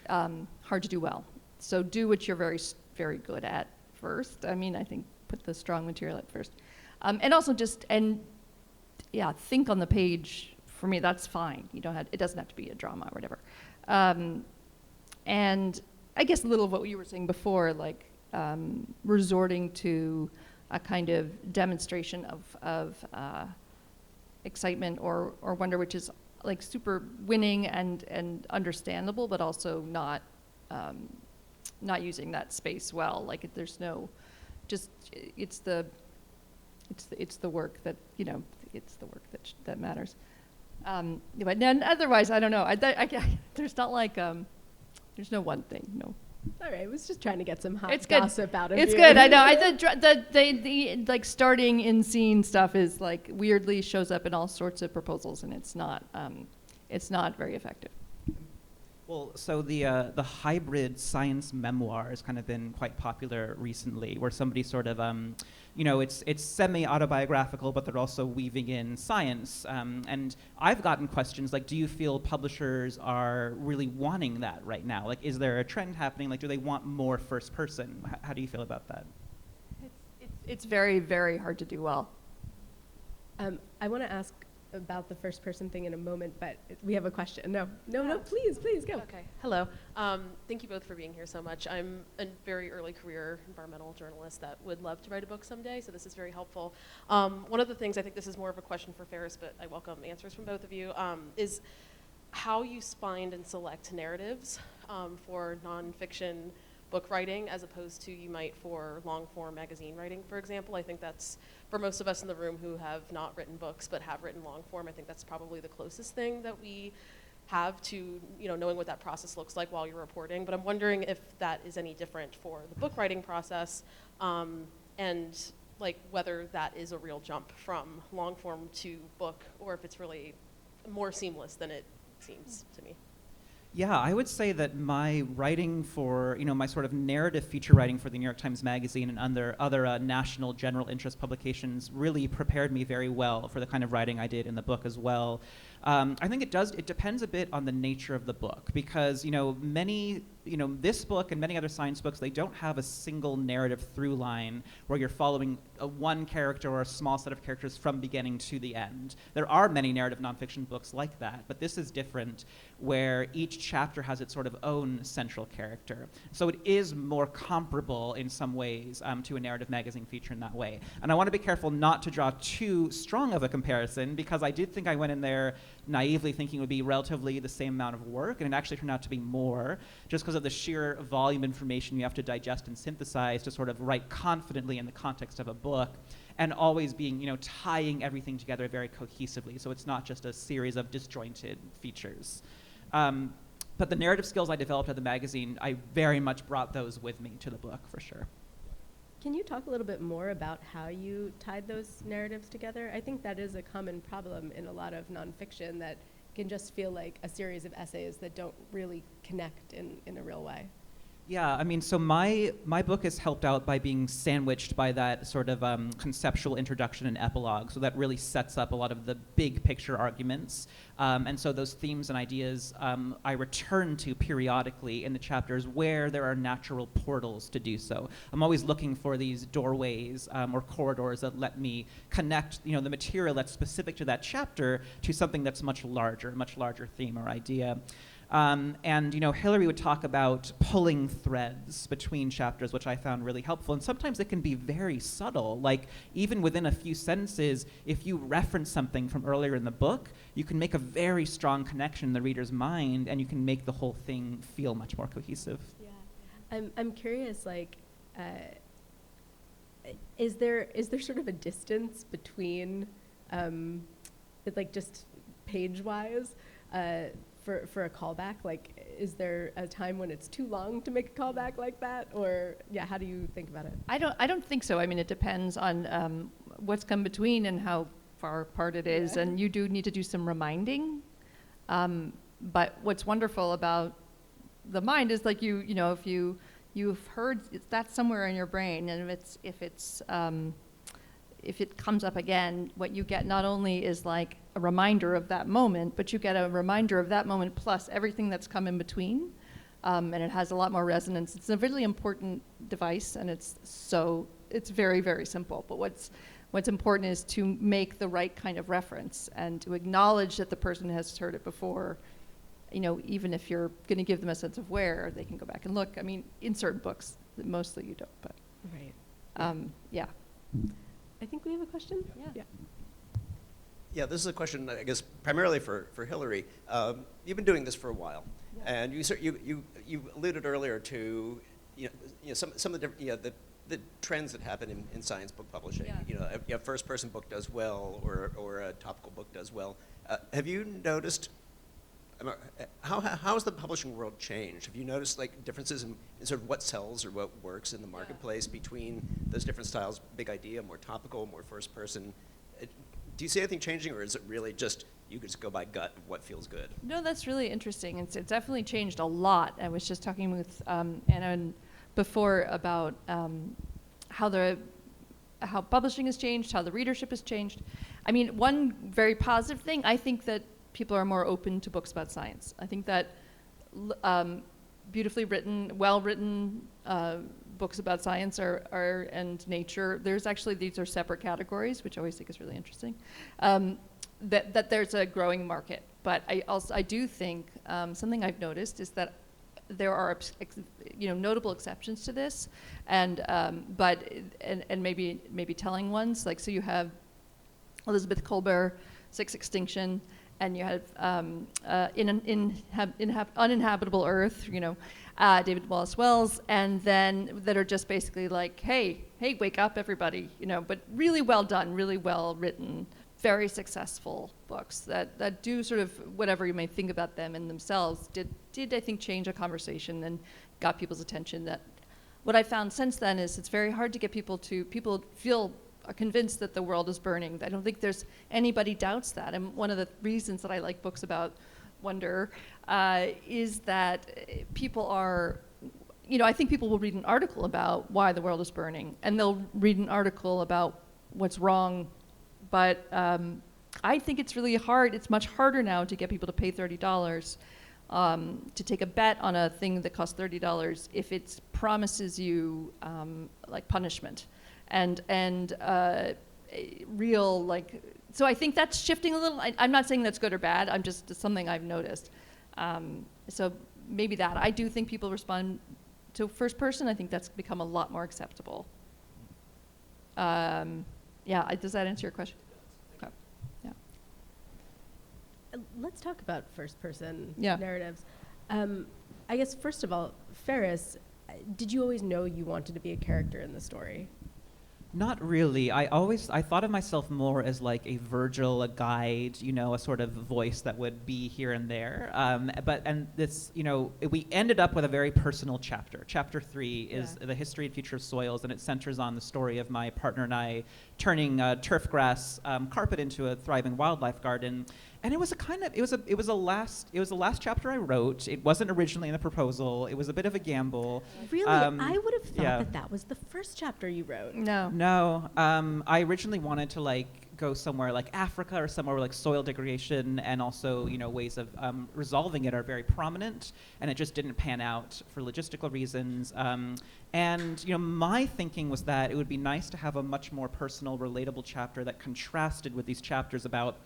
hard to do well. So do what you're very, very good at first. I mean, I think put the strong material at first, and also think on the page. For me, that's fine. It doesn't have to be a drama or whatever. And I guess a little of what you were saying before, like. Resorting to a kind of demonstration of excitement or wonder, which is like super winning and understandable, but also not using that space well. Like there's no, just it's the work that it's the work that matters. But then otherwise, I don't know. There's not like there's no one thing. No. All right, I was just trying to get some hot it's good. gossip out of it's you. It's good. I know. The like starting in scene stuff is like weirdly shows up in all sorts of proposals, and it's not very effective. Well, so the hybrid science memoir has kind of been quite popular recently, where somebody sort of it's semi-autobiographical, but they're also weaving in science. And I've gotten questions like, do you feel publishers are really wanting that right now? Like, is there a trend happening? Like, do they want more first person? How do you feel about that? It's very, very hard to do well. I want to ask about the first person thing in a moment, but we have a question. No, please go. Okay, hello. Thank you both for being here so much. I'm a very early career environmental journalist that would love to write a book someday, so this is very helpful. One of the things, I think this is more of a question for Ferris, but I welcome answers from both of you, is how you find and select narratives for nonfiction book writing as opposed to you might for long form magazine writing, for example. I think that's, for most of us in the room who have not written books but have written long form, I think that's probably the closest thing that we have to, knowing what that process looks like while you're reporting. But I'm wondering if that is any different for the book writing process, and like whether that is a real jump from long form to book, or if it's really more seamless than it seems to me. Yeah, I would say that my writing for, my sort of narrative feature writing for the New York Times Magazine and other national general interest publications really prepared me very well for the kind of writing I did in the book as well. I think it depends a bit on the nature of the book, because, this book and many other science books, they don't have a single narrative through line where you're following one character or a small set of characters from beginning to the end. There are many narrative nonfiction books like that, but this is different, where each chapter has its sort of own central character. So it is more comparable in some ways to a narrative magazine feature in that way. And I want to be careful not to draw too strong of a comparison, because I did think I went in there naively thinking it would be relatively the same amount of work, and it actually turned out to be more, just because of the sheer volume of information you have to digest and synthesize to sort of write confidently in the context of a book, and always being, tying everything together very cohesively, so it's not just a series of disjointed features. But the narrative skills I developed at the magazine, I very much brought those with me to the book, for sure. Can you talk a little bit more about how you tied those narratives together? I think that is a common problem in a lot of nonfiction, that can just feel like a series of essays that don't really connect in a real way. Yeah, I mean, so my book is helped out by being sandwiched by that sort of conceptual introduction and epilogue. So that really sets up a lot of the big picture arguments. And so those themes and ideas I return to periodically in the chapters where there are natural portals to do so. I'm always looking for these doorways or corridors that let me connect, the material that's specific to that chapter to something that's much larger theme or idea. And Hillary would talk about pulling threads between chapters, which I found really helpful. And sometimes it can be very subtle. Like, even within a few sentences, if you reference something from earlier in the book, you can make a very strong connection in the reader's mind, and you can make the whole thing feel much more cohesive. Yeah, I'm curious. Like, is there sort of a distance between, like, just page-wise? For a callback, like, is there a time when it's too long to make a callback like that, or how do you think about it? I don't think so. I mean, it depends on what's come between and how far apart it is, and you do need to do some reminding. But what's wonderful about the mind is, like, if you've heard that's somewhere in your brain, and if it comes up again, what you get not only is like a reminder of that moment, but you get a reminder of that moment plus everything that's come in between, and it has a lot more resonance. It's a really important device, and it's very, very simple. But what's important is to make the right kind of reference and to acknowledge that the person has heard it before. Even if you're going to give them a sense of where, they can go back and look. I mean, in certain books, mostly you don't, but right. Yeah. I think we have a question. Yeah. Yeah, this is a question, I guess, primarily for Hillary. You've been doing this for a while, and you alluded earlier to some of the the trends that happen in science book publishing. Yeah. A first-person book does well, or a topical book does well. Have you noticed? How has the publishing world changed? Have you noticed, like, differences in sort of what sells or what works in the marketplace between those different styles? Big idea, more topical, more first person. Do you see anything changing, or is it really just you just go by gut of what feels good? No, that's really interesting. It's definitely changed a lot. I was just talking with Anna before about how publishing has changed, how the readership has changed. I mean, one very positive thing, I think that people are more open to books about science. I think that beautifully written, well-written books about science and nature, these are separate categories, which I always think is really interesting, that there's a growing market. But I do think something I've noticed is that there are notable exceptions to this, and maybe telling ones. Like, so you have Elizabeth Kolber, Sixth Extinction, and you have Uninhabitable Earth, David Wallace Wells, and then that are just basically like, hey, wake up, everybody, but really well done, really well written very successful books that do sort of whatever you may think about them in themselves did I think change a conversation and got people's attention. That what I found since then is it's very hard to get people feel convinced that the world is burning. I don't think there's anybody doubts that. And one of the reasons that I like books about wonder is that people are, I think people will read an article about why the world is burning, and they'll read an article about what's wrong, but I think it's really hard. It's much harder now to get people to pay $30 to take a bet on a thing that costs $30 if it promises you like punishment and real like. So I think that's shifting a little. I'm not saying that's good or bad. I'm just it's something I've noticed. So maybe that. I do think people respond to first person. I think that's become a lot more acceptable. Does that answer your question? Okay. Yeah. Let's talk about first-person Yeah. narratives. I guess, first of all, Ferris, did you always know you wanted to be a character in the story? Not really. I thought of myself more as like a Virgil, a guide, a sort of voice that would be here and there. We ended up with a very personal chapter. Chapter 3 is the history and future of soils, and it centers on the story of my partner and I turning turf grass carpet into a thriving wildlife garden. And it was the last chapter I wrote. It wasn't originally in the proposal. It was a bit of a gamble. Really? I would have thought that was the first chapter you wrote. No. I originally wanted to go somewhere like Africa or somewhere where soil degradation and also ways of resolving it are very prominent, and it just didn't pan out for logistical reasons. My thinking was that it would be nice to have a much more personal, relatable chapter that contrasted with these chapters about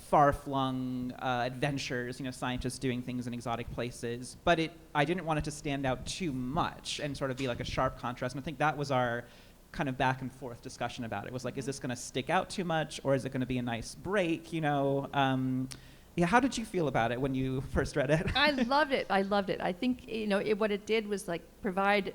far-flung adventures, scientists doing things in exotic places. But I didn't want it to stand out too much and sort of be like a sharp contrast. And I think that was our kind of back and forth discussion about it. It was like, is this going to stick out too much, or is it going to be a nice break? How did you feel about it when you first read it? I loved it. I think what it did was provide.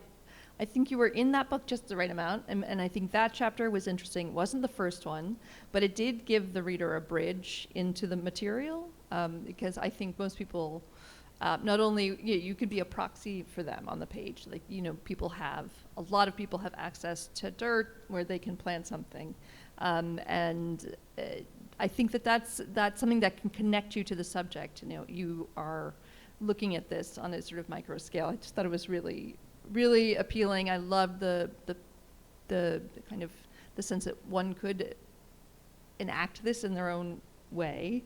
I think you were in that book just the right amount, and I think that chapter was interesting. It wasn't the first one, but it did give the reader a bridge into the material, because I think most people, not only, you could be a proxy for them on the page, a lot of people have access to dirt where they can plant something, and I think that's something that can connect you to the subject. You are looking at this on a sort of micro scale. I just thought it was really appealing. I loved the kind of the sense that one could enact this in their own way.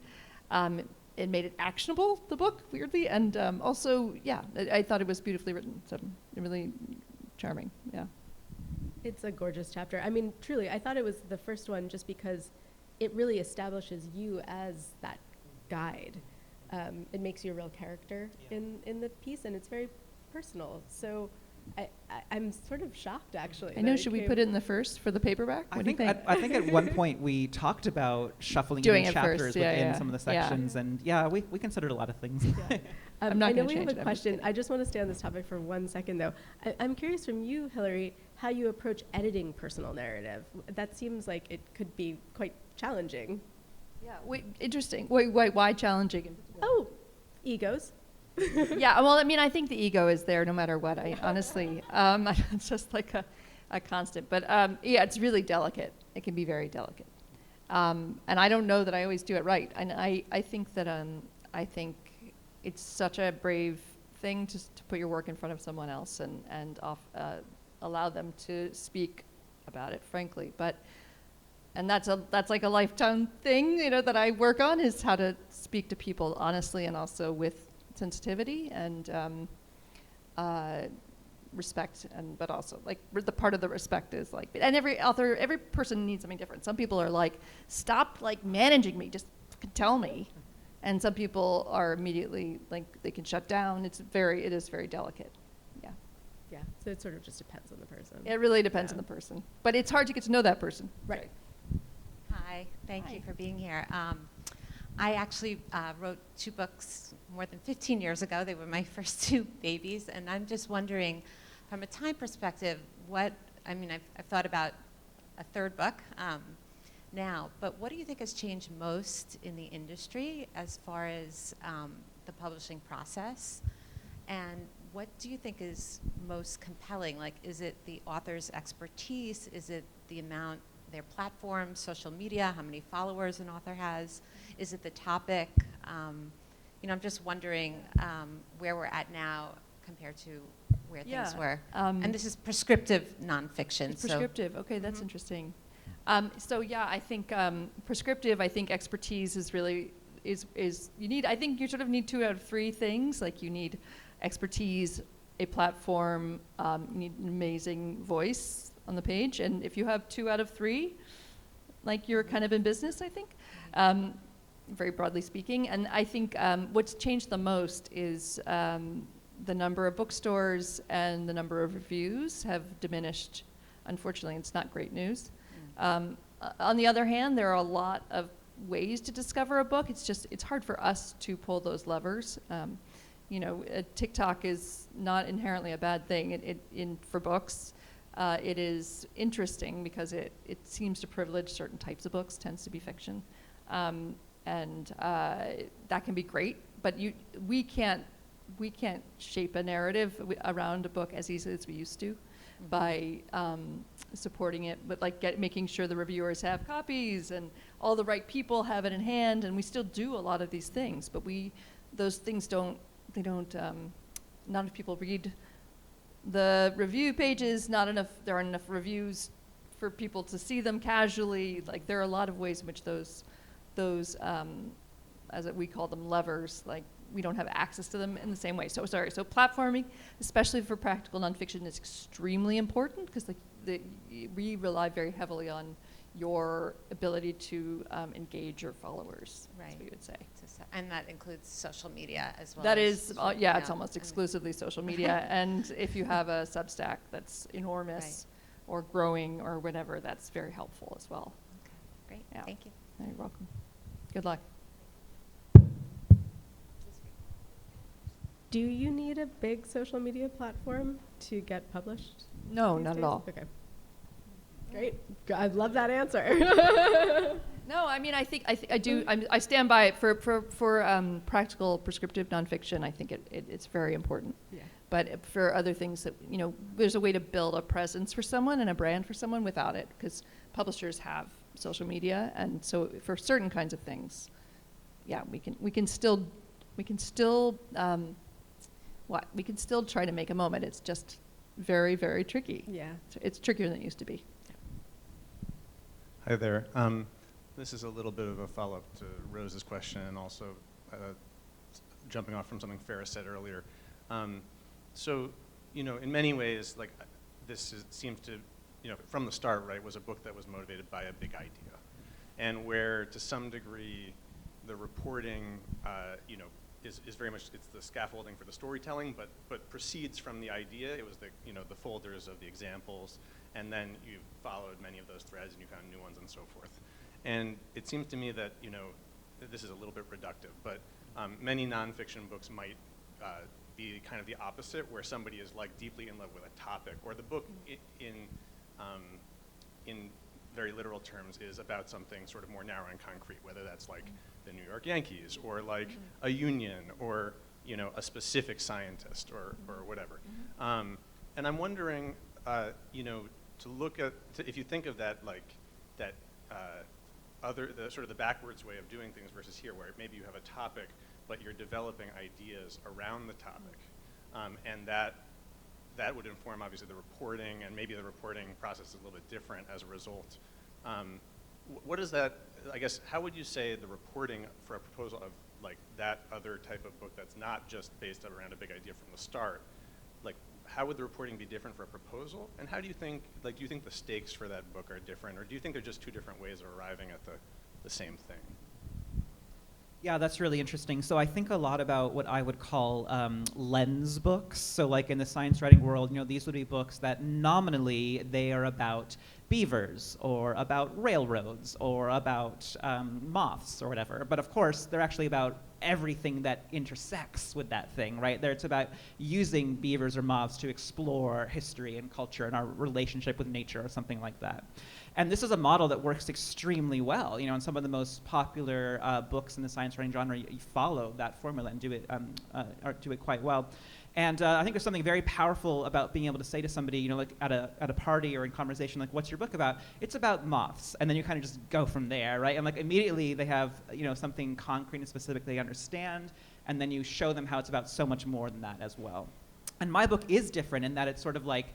It made it actionable, the book, weirdly, and also, I thought it was beautifully written, so really charming, yeah. It's a gorgeous chapter. I mean, truly, I thought it was the first one just because it really establishes you as that guide. It makes you a real character in the piece, and it's very personal. So I'm sort of shocked, actually. I know. Should we put it in the first for the paperback? What do you think? I think at one point we talked about shuffling Doing in it chapters first, within some of the sections, and we considered a lot of things. I'm not I know gonna we have change a it. question. I just want to stay on this topic for 1 second, though. I'm curious from you, Hillary, how you approach editing personal narrative. That seems like it could be quite challenging. Yeah, interesting. Why challenging? Oh, egos. Yeah, well, I mean, I think the ego is there no matter what. I honestly, it's just like a constant. But it's really delicate. It can be very delicate. And I don't know that I always do it right. And I think that I think it's such a brave thing to put your work in front of someone else and allow them to speak about it, frankly. And that's like a lifetime thing, that I work on, is how to speak to people honestly and also with sensitivity and respect, but also the part of the respect is and every person needs something different. Some people are stop managing me, just tell me, and some people are immediately they can shut down. It is very delicate. Yeah, so it sort of just depends on the person. It really depends on the person, but it's hard to get to know that person. Right. Hi, thank you for being here. I actually wrote 2 books more than 15 years ago. They were my first 2 babies, and I'm just wondering, from a time perspective, I've thought about a 3rd book, now. But what do you think has changed most in the industry as far as the publishing process? And what do you think is most compelling? Like, is it the author's expertise? Is it the amount, their platform, social media, how many followers an author has? Is it the topic? I'm just wondering where we're at now compared to where things were. And this is prescriptive nonfiction. Prescriptive, okay, that's interesting. I think prescriptive, I think expertise is really, I think you sort of need 2 out of 3 things. Like you need expertise, a platform, you need an amazing voice on the page. And if you have 2 out of 3, like you're kind of in business, I think, very broadly speaking. And I think what's changed the most is the number of bookstores and the number of reviews have diminished. Unfortunately, it's not great news. On the other hand, there are a lot of ways to discover a book. It's hard for us to pull those levers. TikTok is not inherently a bad thing for books. It is interesting because it seems to privilege certain types of books, tends to be fiction. And that can be great, but we can't shape a narrative around a book as easily as we used to by supporting it, but making sure the reviewers have copies and all the right people have it in hand, and we still do a lot of these things, but those things not enough people read the review pages, there aren't enough reviews for people to see them casually. Like there are a lot of ways in which those as we call them levers, like we don't have access to them in the same way. So platforming, especially for practical nonfiction, is extremely important because we rely very heavily on your ability to engage your followers, right, as we would say. And that includes social media as well. That is, it's almost exclusively social media. And if you have a Substack that's enormous or growing or whatever, that's very helpful as well. Okay, great, Yeah. thank you. You're welcome. Good luck. Do you need a big social media platform to get published? No, these not days? at all. Okay. Great. I love that answer. No, I mean, I do. I stand by it for practical prescriptive nonfiction. I think it's very important. Yeah. But for other things that there's a way to build a presence for someone and a brand for someone without it, because publishers have social media, and so for certain kinds of things, we can still try to make a moment. It's just very, very tricky. Yeah. It's trickier than it used to be. Hi there. This is a little bit of a follow-up to Rose's question, and also jumping off from something Ferris said earlier. In many ways, seems to, from the start, right, was a book that was motivated by a big idea, and where to some degree the reporting, is very much, it's the scaffolding for the storytelling, but proceeds from the idea. It was the folders of the examples, and then you followed many of those threads and you found new ones and so forth. And it seems to me that, this is a little bit reductive, but many nonfiction books might be kind of the opposite, where somebody is deeply in love with a topic, or the book in very literal terms is about something sort of more narrow and concrete, whether that's the New York Yankees, or a union, or a specific scientist, or whatever. And I'm wondering, to look at, if you think of that the sort of the backwards way of doing things versus here, where maybe you have a topic, but you're developing ideas around the topic, and that would inform obviously the reporting, and maybe the reporting process is a little bit different as a result. What is that, I guess, how would you say the reporting for a proposal of that other type of book that's not just based around a big idea from the start, how would the reporting be different for a proposal? And how do you think, do you think the stakes for that book are different, or do you think they're just 2 different ways of arriving at the same thing? Yeah, that's really interesting. So I think a lot about what I would call lens books. So in the science writing world, these would be books that nominally they are about beavers or about railroads or about moths or whatever. But of course, they're actually about everything that intersects with that thing, right? It's about using beavers or moths to explore history and culture and our relationship with nature or something like that. And this is a model that works extremely well. In some of the most popular books in the science writing genre, you follow that formula and do it quite well. And I think there's something very powerful about being able to say to somebody, like at a party or in conversation, like, what's your book about? It's about moths. And then you kind of just go from there, right? And like immediately they have, something concrete and specific they understand. And then you show them how it's about so much more than that as well. And my book is different in that it's sort of like,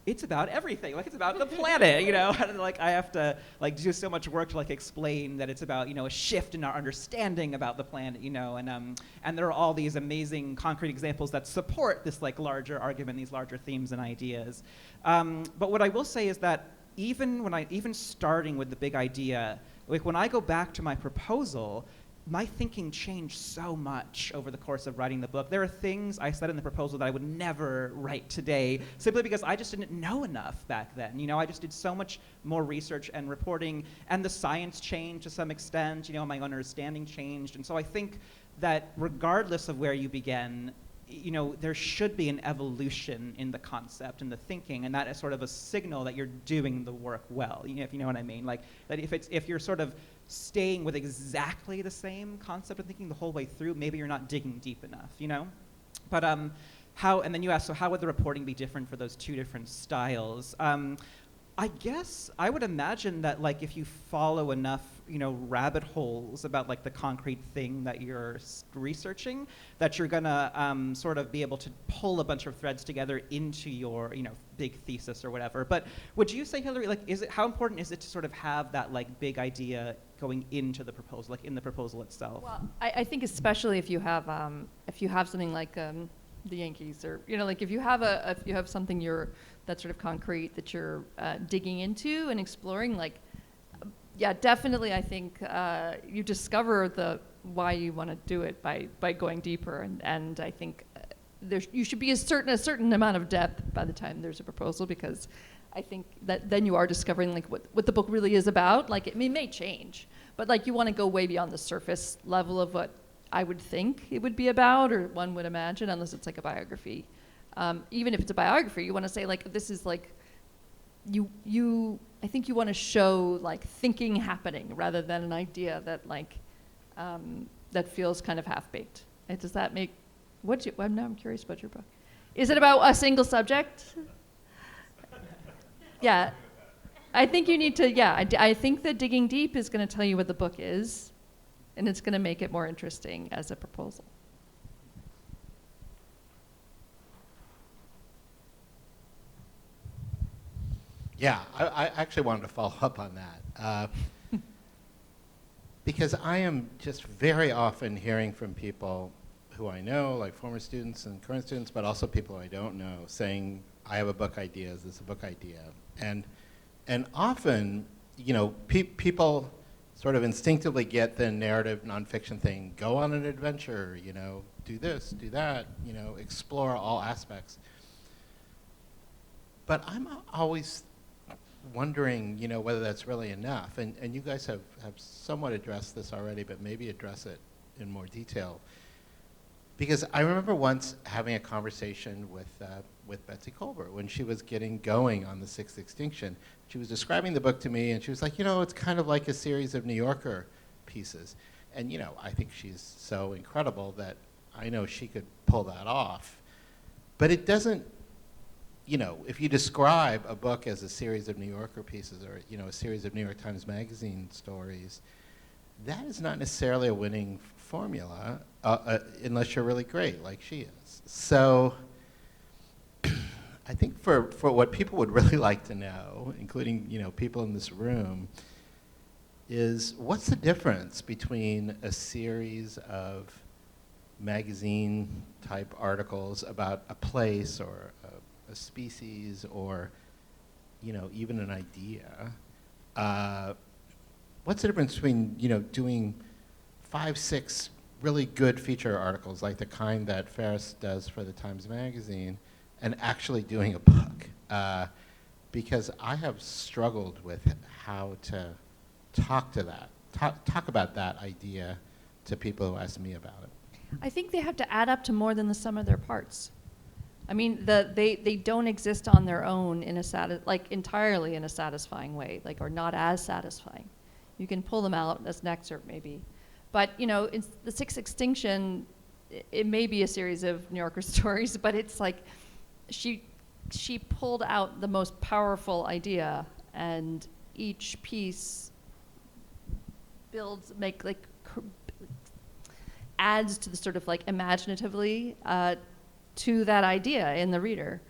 it's about everything. Like, it's about the planet, And like, I have to like do so much work to like explain that it's about, a shift in our understanding about the planet, and there are all these amazing concrete examples that support this like larger argument, these larger themes and ideas. But what I will say is that even starting with the big idea, like when I go back to my proposal, my thinking changed so much over the course of writing the book. There are things I said in the proposal that I would never write today, simply because I just didn't know enough back then. I just did so much more research and reporting, and the science changed to some extent. My understanding changed. And so I think that regardless of where you begin, there should be an evolution in the concept and the thinking, and that is sort of a signal that you're doing the work well, if you know what I mean. Like, that if you're sort of staying with exactly the same concept of thinking the whole way through, maybe you're not digging deep enough, But and then you ask, so how would the reporting be different for those two different styles? I guess I would imagine that like if you follow enough, rabbit holes about like the concrete thing that you're researching, that you're gonna sort of be able to pull a bunch of threads together into your, big thesis or whatever. But would you say, Hillary, like, how important is it to sort of have that like big idea going into the proposal, like in the proposal itself? Well, I think especially if you have something like the Yankees, or like if you have something that's sort of concrete that you're digging into and exploring, like, yeah, definitely. I think you discover why you want to do it by going deeper, and I think you should be a certain amount of depth by the time there's a proposal, because I think that then you are discovering like what the book really is about. Like, it may change, but like you want to go way beyond the surface level of what I would think it would be about, or one would imagine, unless it's like a biography. Even if it's a biography, you want to say like, this is like, I think you want to show like thinking happening rather than an idea that like, that feels kind of half-baked. And does that make, I'm curious about your book. Is it about a single subject? Yeah. I think you need to, I think that digging deep is going to tell you what the book is, and it's going to make it more interesting as a proposal. Yeah, I actually wanted to follow up on that. Because I am just very often hearing from people who I know, like former students and current students, but also people I don't know, saying, I have a book idea, is this a book idea? And often, people sort of instinctively get the narrative nonfiction thing, go on an adventure, do this, do that, explore all aspects. But I'm always wondering, whether that's really enough. And you guys have somewhat addressed this already, but maybe address it in more detail. Because I remember once having a conversation with Betsy Colbert when she was getting going on the sixth extinction. She was describing the book to me, and she was like, it's kind of like a series of New Yorker pieces. And, I think she's so incredible that I know she could pull that off. But it doesn't, if you describe a book as a series of New Yorker pieces or, a series of New York Times Magazine stories, that is not necessarily a winning formula unless you're really great like she is. So I think for what people would really like to know, including people in this room, is what's the difference between a series of magazine-type articles about a place or a species or even an idea? What's the difference between doing 5, 6 really good feature articles like the kind that Ferris does for the Times Magazine and actually doing a book? because I have struggled with how to talk about that idea to people who ask me about it. I think they have to add up to more than the sum of their parts. I mean, they don't exist on their own in a entirely in a satisfying way, or not as satisfying. You can pull them out as an excerpt maybe, but it's the Sixth Extinction. It may be a series of New Yorker stories, but it's like she pulled out the most powerful idea, and each piece adds to the sort of imaginatively to that idea in the reader.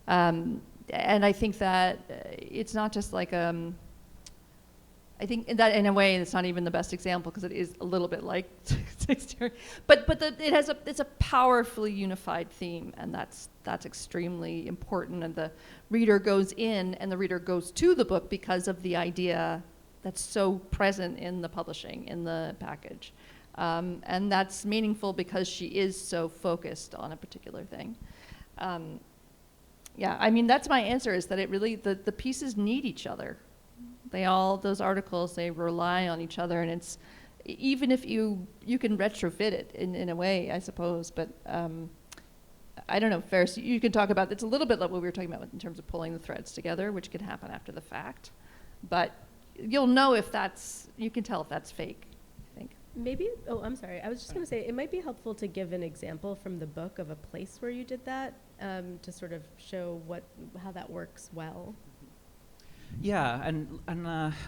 And I think that it's not just I think that in a way it's not even the best example because it is a little bit like Shakespeare, but it's a powerfully unified theme, and that's extremely important. And the reader goes in, and the reader goes to the book because of the idea that's so present in the publishing, in the package, and that's meaningful because she is so focused on a particular thing. Yeah, I mean that's my answer. Is that it really the pieces need each other. Those articles, they rely on each other, and it's, even if you can retrofit it in a way, I suppose, but I don't know, Ferris, you can talk about, it's a little bit like what we were talking about in terms of pulling the threads together, which can happen after the fact, but you'll know you can tell if that's fake, I think. Maybe, I'm sorry, I was just going to say, it might be helpful to give an example from the book of a place where you did that, to sort of show how that works well. Yeah, and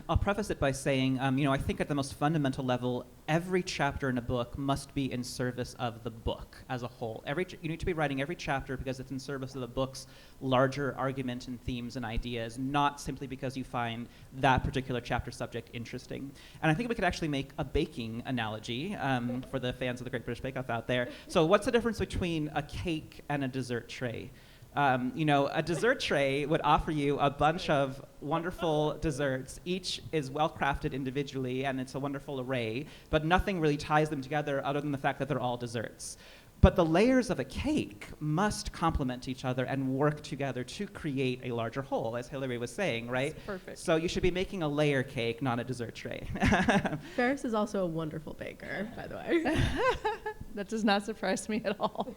I'll preface it by saying, I think at the most fundamental level, every chapter in a book must be in service of the book as a whole. You need to be writing every chapter because it's in service of the book's larger argument and themes and ideas, not simply because you find that particular chapter subject interesting. And I think we could actually make a baking analogy for the fans of the Great British Bake Off out there. So what's the difference between a cake and a dessert tray? A dessert tray would offer you a bunch of wonderful desserts. Each is well crafted individually, and it's a wonderful array, but nothing really ties them together other than the fact that they're all desserts. But the layers of a cake must complement each other and work together to create a larger whole, as Hillary was saying, right? That's perfect. So you should be making a layer cake, not a dessert tray. Ferris is also a wonderful baker, by the way. That does not surprise me at all.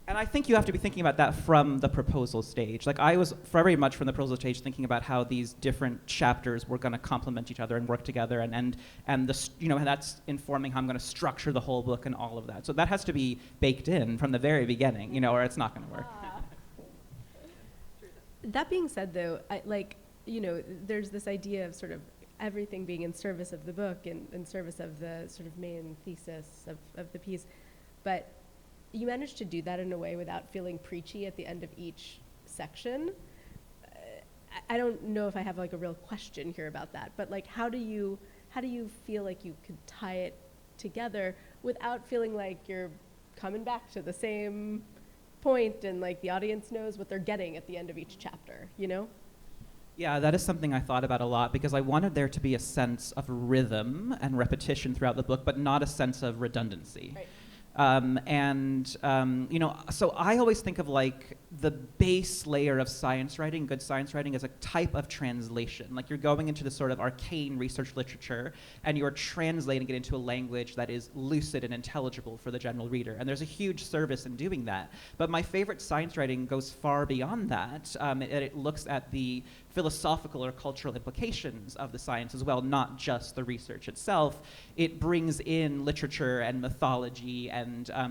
And I think you have to be thinking about that from the proposal stage. I was very much from the proposal stage thinking about how these different chapters were going to complement each other and work together, and that's informing how I'm going to structure the whole book and all of that. So that has to be baked in from the very beginning, or it's not going to work. That being said, though, there's this idea of sort of everything being in service of the book and in service of the sort of main thesis of the piece, but you managed to do that in a way without feeling preachy at the end of each section. I don't know if I have a real question here about that, but how do you feel like you could tie it together without feeling like you're coming back to the same point and the audience knows what they're getting at the end of each chapter, Yeah, that is something I thought about a lot because I wanted there to be a sense of rhythm and repetition throughout the book, but not a sense of redundancy. Right. So I always think of the base layer of science writing, good science writing, as a type of translation. You're going into this sort of arcane research literature and you're translating it into a language that is lucid and intelligible for the general reader. And there's a huge service in doing that. But my favorite science writing goes far beyond that. It looks at the philosophical or cultural implications of the science as well, not just the research itself. It brings in literature and mythology and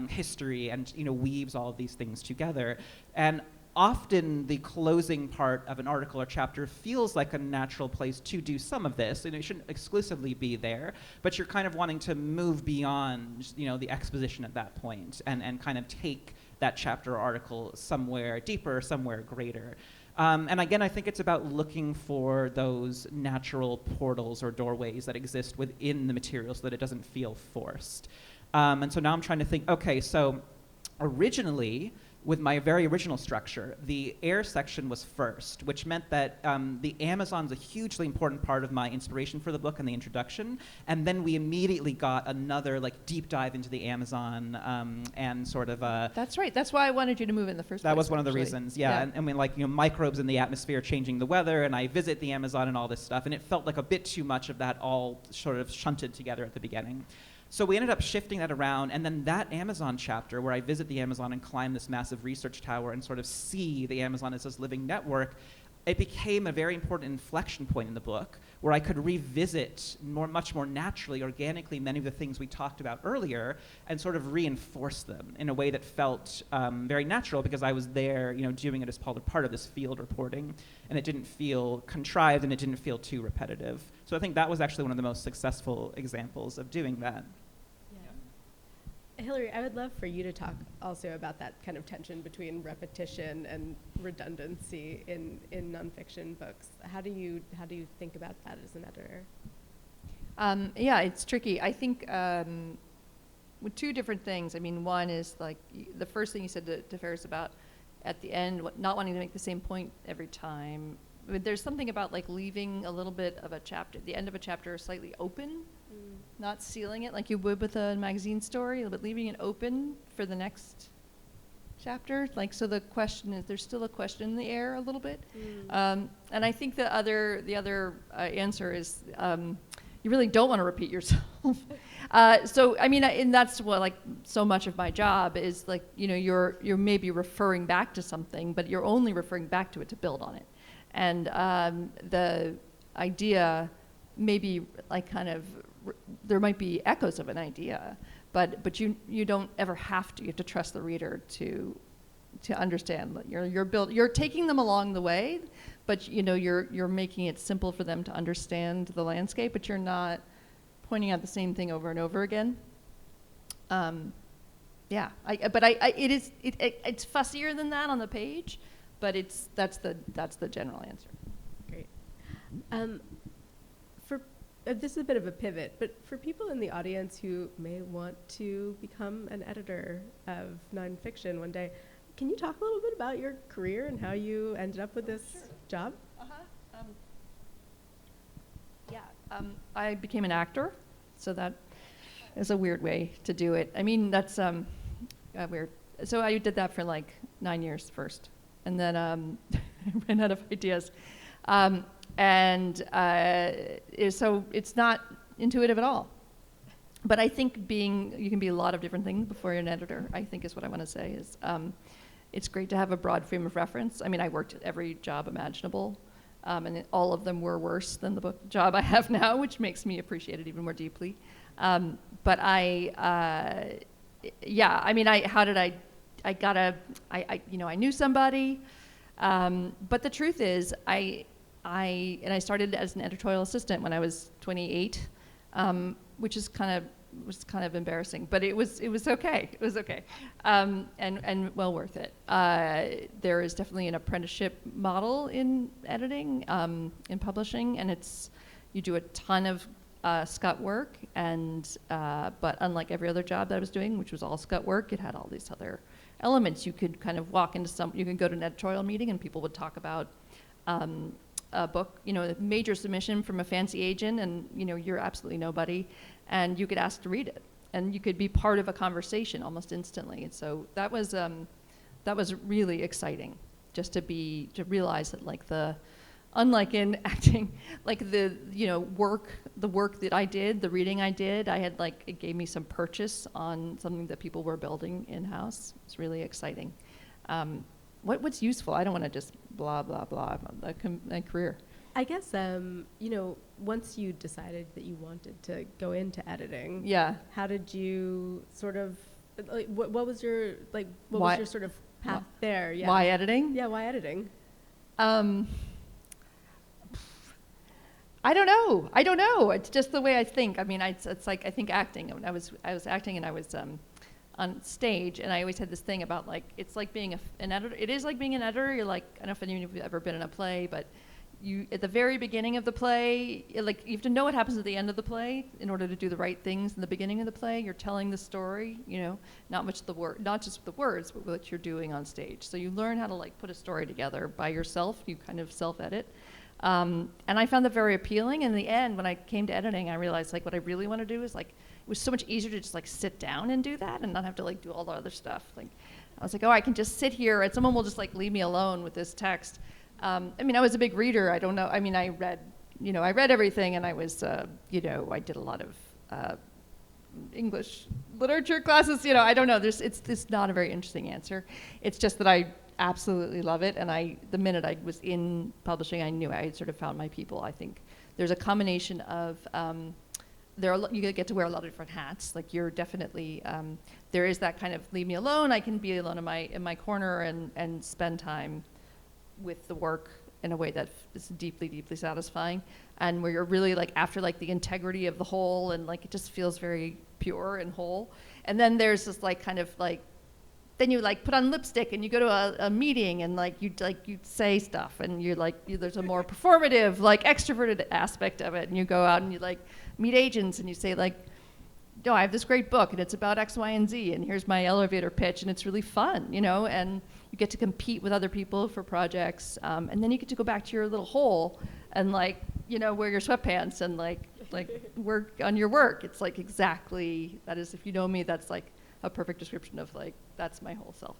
history and weaves all of these things together. And often the closing part of an article or chapter feels like a natural place to do some of this. It shouldn't exclusively be there, but you're kind of wanting to move beyond the exposition at that point and kind of take that chapter or article somewhere deeper, somewhere greater. And again, I think it's about looking for those natural portals or doorways that exist within the material so that it doesn't feel forced. And so now I'm trying to think, okay, so originally with my very original structure, the air section was first, which meant that the Amazon's a hugely important part of my inspiration for the book and the introduction. And then we immediately got another like deep dive into the Amazon and sort of. That's right. That's why I wanted you to move in the first place. That was one of the actually. reasons, yeah. And I mean, like, microbes in the atmosphere changing the weather, and I visit the Amazon and all this stuff, and it felt like a bit too much of that all sort of shunted together at the beginning. So we ended up shifting that around, and then that Amazon chapter where I visit the Amazon and climb this massive research tower and sort of see the Amazon as this living network, it became a very important inflection point in the book where I could revisit much more naturally, organically, many of the things we talked about earlier and sort of reinforce them in a way that felt very natural because I was there, doing it as part of this field reporting, and it didn't feel contrived and it didn't feel too repetitive. So I think that was actually one of the most successful examples of doing that. Hillary, I would love for you to talk also about that kind of tension between repetition and redundancy in nonfiction books. How do you think about that as an editor? Yeah, it's tricky. I think with two different things. I mean, one is like the first thing you said to Ferris about at the end, not wanting to make the same point every time. But there's something about like leaving a little bit of a chapter, the end of a chapter slightly open. Not sealing it like you would with a magazine story, but leaving it open for the next chapter. Like, so the question is, there's still a question in the air a little bit. And I think the other answer is you really don't want to repeat yourself. So, I mean, and that's what like so much of my job is like, you're maybe referring back to something, but you're only referring back to it to build on it. And the idea maybe like kind of there might be echoes of an idea, but you don't ever have to. You have to trust the reader to understand that you're taking them along the way, but you're making it simple for them to understand the landscape, but you're not pointing out the same thing over and over again. Yeah, it's fussier than that on the page, but that's the general answer. Great. This is a bit of a pivot, but for people in the audience who may want to become an editor of nonfiction one day, can you talk a little bit about your career and how you ended up with this job? I became an actor, so that is a weird way to do it. I mean, that's weird. So I did that for like 9 years first, and then I ran out of ideas. So it's not intuitive at all. But I think you can be a lot of different things before you're an editor, I think is what I want to say. Is it's great to have a broad frame of reference. I mean, I worked at every job imaginable, and all of them were worse than the book job I have now, which makes me appreciate it even more deeply. But I knew somebody, but the truth is I started as an editorial assistant when I was 28, which is was kind of embarrassing, but it was okay. It was okay, and well worth it. There is definitely an apprenticeship model in editing, in publishing, and you do a ton of scut work, but unlike every other job that I was doing, which was all scut work, it had all these other elements. You could kind of walk into you could go to an editorial meeting and people would talk about a book, a major submission from a fancy agent, and you're absolutely nobody, and you could ask to read it, and you could be part of a conversation almost instantly. And so that was really exciting, just to realize that unlike in acting, like the work that I did, the reading I did, it gave me some purchase on something that people were building in-house. It's really exciting. What's useful? I don't want to just blah, blah, blah about my career. I guess, once you decided that you wanted to go into editing, yeah. How did you sort of, what was your, was your sort of path there? Yeah. Why editing? Yeah, why editing? I don't know. It's just the way I think. I mean, it's like I think acting. When I was acting and I was on stage, and I always had this thing about it's like being an editor. It is like being an editor. You're like, I don't know if any of you have ever been in a play, but you at the very beginning of the play, like you have to know what happens at the end of the play in order to do the right things in the beginning of the play. You're telling the story, not just the words, but what you're doing on stage. So you learn how to like put a story together by yourself. You kind of self-edit. And I found that very appealing. In the end, when I came to editing, I realized like what I really want to do is like, it was so much easier to just like sit down and do that and not have to like do all the other stuff. Like, I was like, oh, I can just sit here and someone will just like leave me alone with this text. I was a big reader. I don't know. I mean, I read everything, and I was, I did a lot of English literature classes. I don't know. It's not a very interesting answer. It's just that I absolutely love it, and the minute I was in publishing, I knew I had sort of found my people. I think there's a combination of you get to wear a lot of different hats. Like you're definitely there is that kind of leave me alone. I can be alone in my corner and spend time with the work in a way that is deeply, deeply satisfying, and where you're really like after like the integrity of the whole, and like it just feels very pure and whole. And then there's this like kind of like, then you like put on lipstick and you go to a meeting and like you say stuff and you're like there's a more performative like extroverted aspect of it, and you go out and you like meet agents and you say like, no, I have this great book and it's about X, Y, and Z, and here's my elevator pitch, and it's really fun, and you get to compete with other people for projects, and then you get to go back to your little hole and like, wear your sweatpants and like work on your work. It's like exactly, that is, if you know me, that's like a perfect description of like, that's my whole self.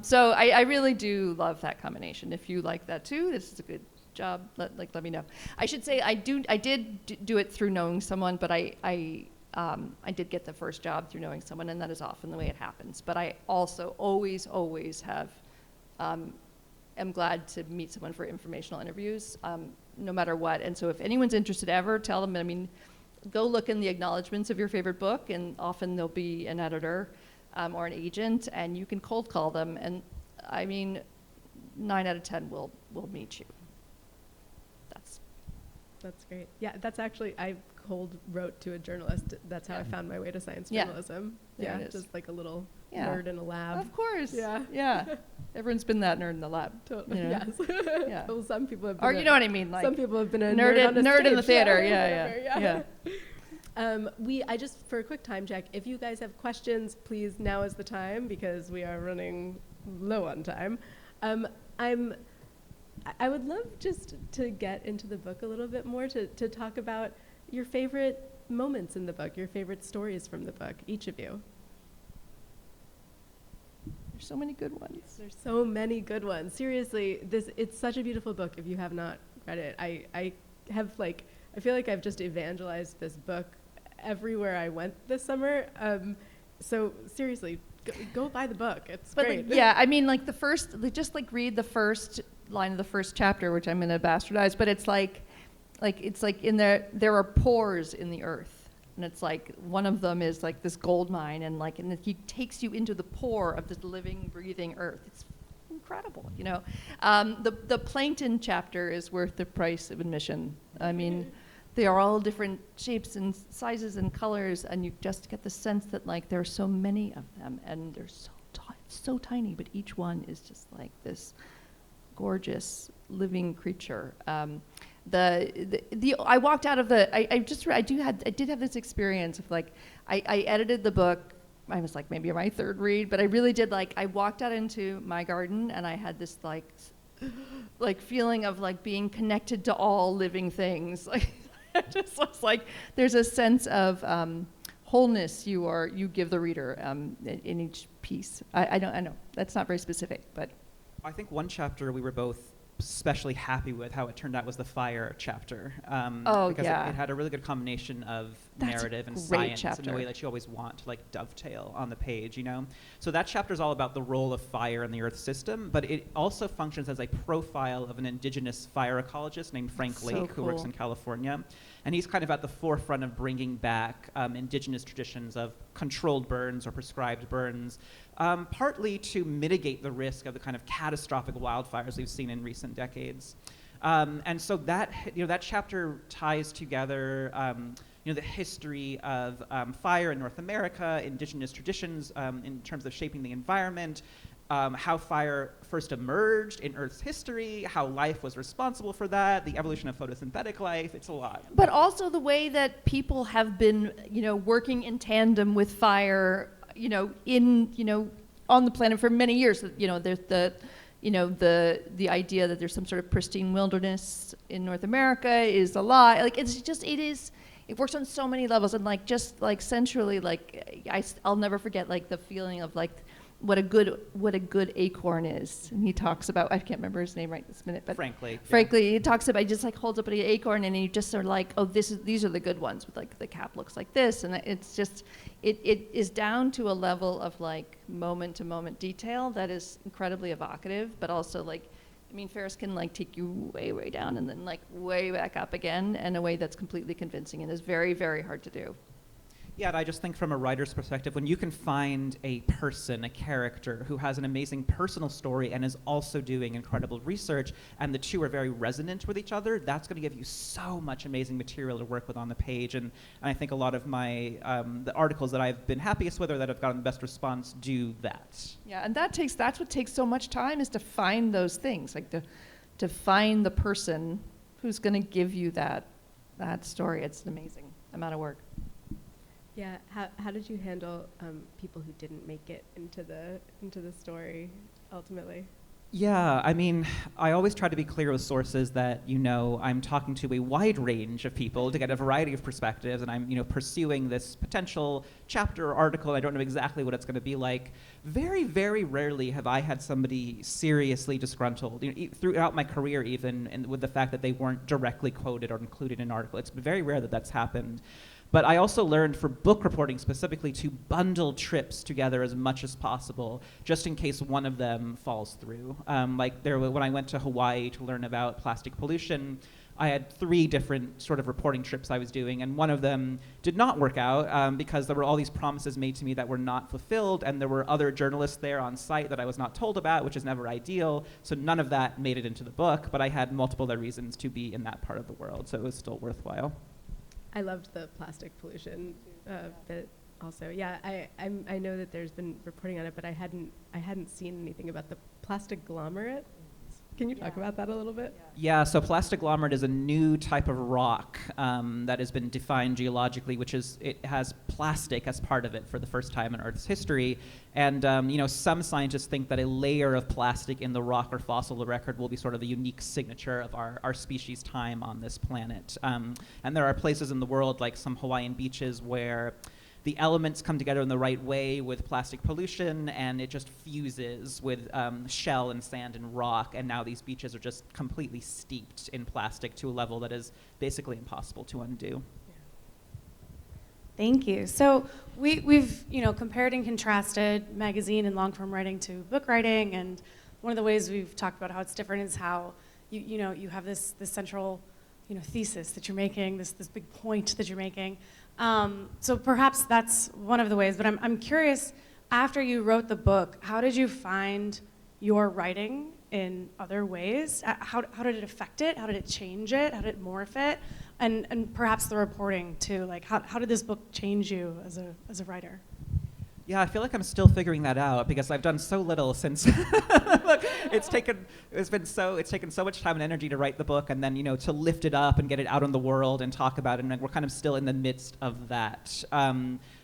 So I really do love that combination. If you like that too, this is a good job, let me know. I should say I did do it through knowing someone, but I did get the first job through knowing someone, and that is often the way it happens. But I also always have, am glad to meet someone for informational interviews, no matter what. And so if anyone's interested ever, tell them, go look in the acknowledgments of your favorite book, and often there'll be an editor or an agent, and you can cold call them. And 9 out of 10 will meet you. That's great. Yeah, that's actually, I cold wrote to a journalist. That's how I found my way to science journalism. There Yeah, it is. just like a little nerd in a lab. Of course. Yeah. Yeah. Everyone's been that nerd in the lab. Totally. You know? Yes. Yeah. Well, some people have been. Or you know what I mean? Like some people have been a nerd on a in the stage. theater. Yeah. Yeah. I just, for a quick time check, if you guys have questions, please, now is the time, because we are running low on time. I would love just to get into the book a little bit more, to talk about your favorite moments in the book, your favorite stories from the book, each of you. There's so many good ones. There's so many good ones. Seriously, it's such a beautiful book if you have not read it. I feel like I've just evangelized this book everywhere I went this summer. So seriously, go buy the book. It's great. Just read the first line of the first chapter, which I'm going to bastardize, but it's like in there are pores in the earth, and it's like one of them is like this gold mine, and he takes you into the pore of this living, breathing earth. It's incredible, The plankton chapter is worth the price of admission. They are all different shapes and sizes and colors, and you just get the sense that there are so many of them, and they're so tiny, but each one is just like this gorgeous living creature. I walked out of I did have this experience of I edited the book. I was maybe my third read, but I really did I walked out into my garden, and I had this feeling of being connected to all living things. It just was there's a sense of wholeness you give the reader in each piece. I know that's not very specific, but I think one chapter we were both especially happy with how it turned out was the fire chapter. Because it had a really good combination of narrative and science in the way that you always want to dovetail on the page, So that chapter is all about the role of fire in the Earth system, but it also functions as a profile of an indigenous fire ecologist named Frank Lake, who works in California. And he's kind of at the forefront of bringing back indigenous traditions of controlled burns or prescribed burns, partly to mitigate the risk of the kind of catastrophic wildfires we've seen in recent decades. And so that chapter ties together the history of fire in North America, indigenous traditions in terms of shaping the environment, how fire first emerged in Earth's history, how life was responsible for that, the evolution of photosynthetic life. It's a lot. But also the way that people have been, working in tandem with fire, on the planet for many years. There's the idea that there's some sort of pristine wilderness in North America is a lie. Like it works on so many levels, and centrally, I'll never forget the feeling of what a good acorn is. And he talks about, I can't remember his name right this minute, but Frankly, he talks about, he just holds up an acorn and he just sort of oh, these are the good ones with the cap looks like this, and it's just it is down to a level of moment to moment detail that is incredibly evocative, but also Ferris can take you way down and then way back up again in a way that's completely convincing and is very, very hard to do. Yeah, and I just think from a writer's perspective, when you can find a person, a character who has an amazing personal story and is also doing incredible research, and the two are very resonant with each other, that's going to give you so much amazing material to work with on the page. And I think a lot of my the articles that I've been happiest with or that have gotten the best response do that. Yeah, and that's what takes so much time, is to find those things, to find the person who's going to give you that story. It's an amazing amount of work. Yeah, how did you handle people who didn't make it into the story ultimately? Yeah, I always try to be clear with sources that, I'm talking to a wide range of people to get a variety of perspectives, and I'm, pursuing this potential chapter or article, and I don't know exactly what it's going to be like. Very, very rarely have I had somebody seriously disgruntled, throughout my career even, and with the fact that they weren't directly quoted or included in an article. It's very rare that that's happened. But I also learned for book reporting specifically to bundle trips together as much as possible, just in case one of them falls through. When I went to Hawaii to learn about plastic pollution, I had 3 different sort of reporting trips I was doing, and one of them did not work out because there were all these promises made to me that were not fulfilled, and there were other journalists there on site that I was not told about, which is never ideal, so none of that made it into the book, but I had multiple other reasons to be in that part of the world, so it was still worthwhile. I loved the plastic pollution bit also. Yeah, I know that there's been reporting on it, but I hadn't seen anything about the plastic glomerate. Can you talk about that a little bit? Yeah, so plastic glomerate is a new type of rock that has been defined geologically, which is, it has plastic as part of it for the first time in Earth's history. And some scientists think that a layer of plastic in the rock or fossil record will be sort of a unique signature of our species' time on this planet. And there are places in the world, like some Hawaiian beaches, where the elements come together in the right way with plastic pollution, and it just fuses with shell and sand and rock, and now these beaches are just completely steeped in plastic to a level that is basically impossible to undo. Thank you. So we've compared and contrasted magazine and long-form writing to book writing, and one of the ways we've talked about how it's different is how you have this central thesis that you're making, this big point that you're making. So perhaps that's one of the ways, but I'm curious, after you wrote the book, how did you find your writing in other ways? How did it affect it? How did it change it? How did it morph it? And perhaps the reporting too, how did this book change you as a writer? Yeah, I feel like I'm still figuring that out because I've done so little since. Look, it's taken so much time and energy to write the book, and then to lift it up and get it out in the world and talk about it, and we're kind of still in the midst of that.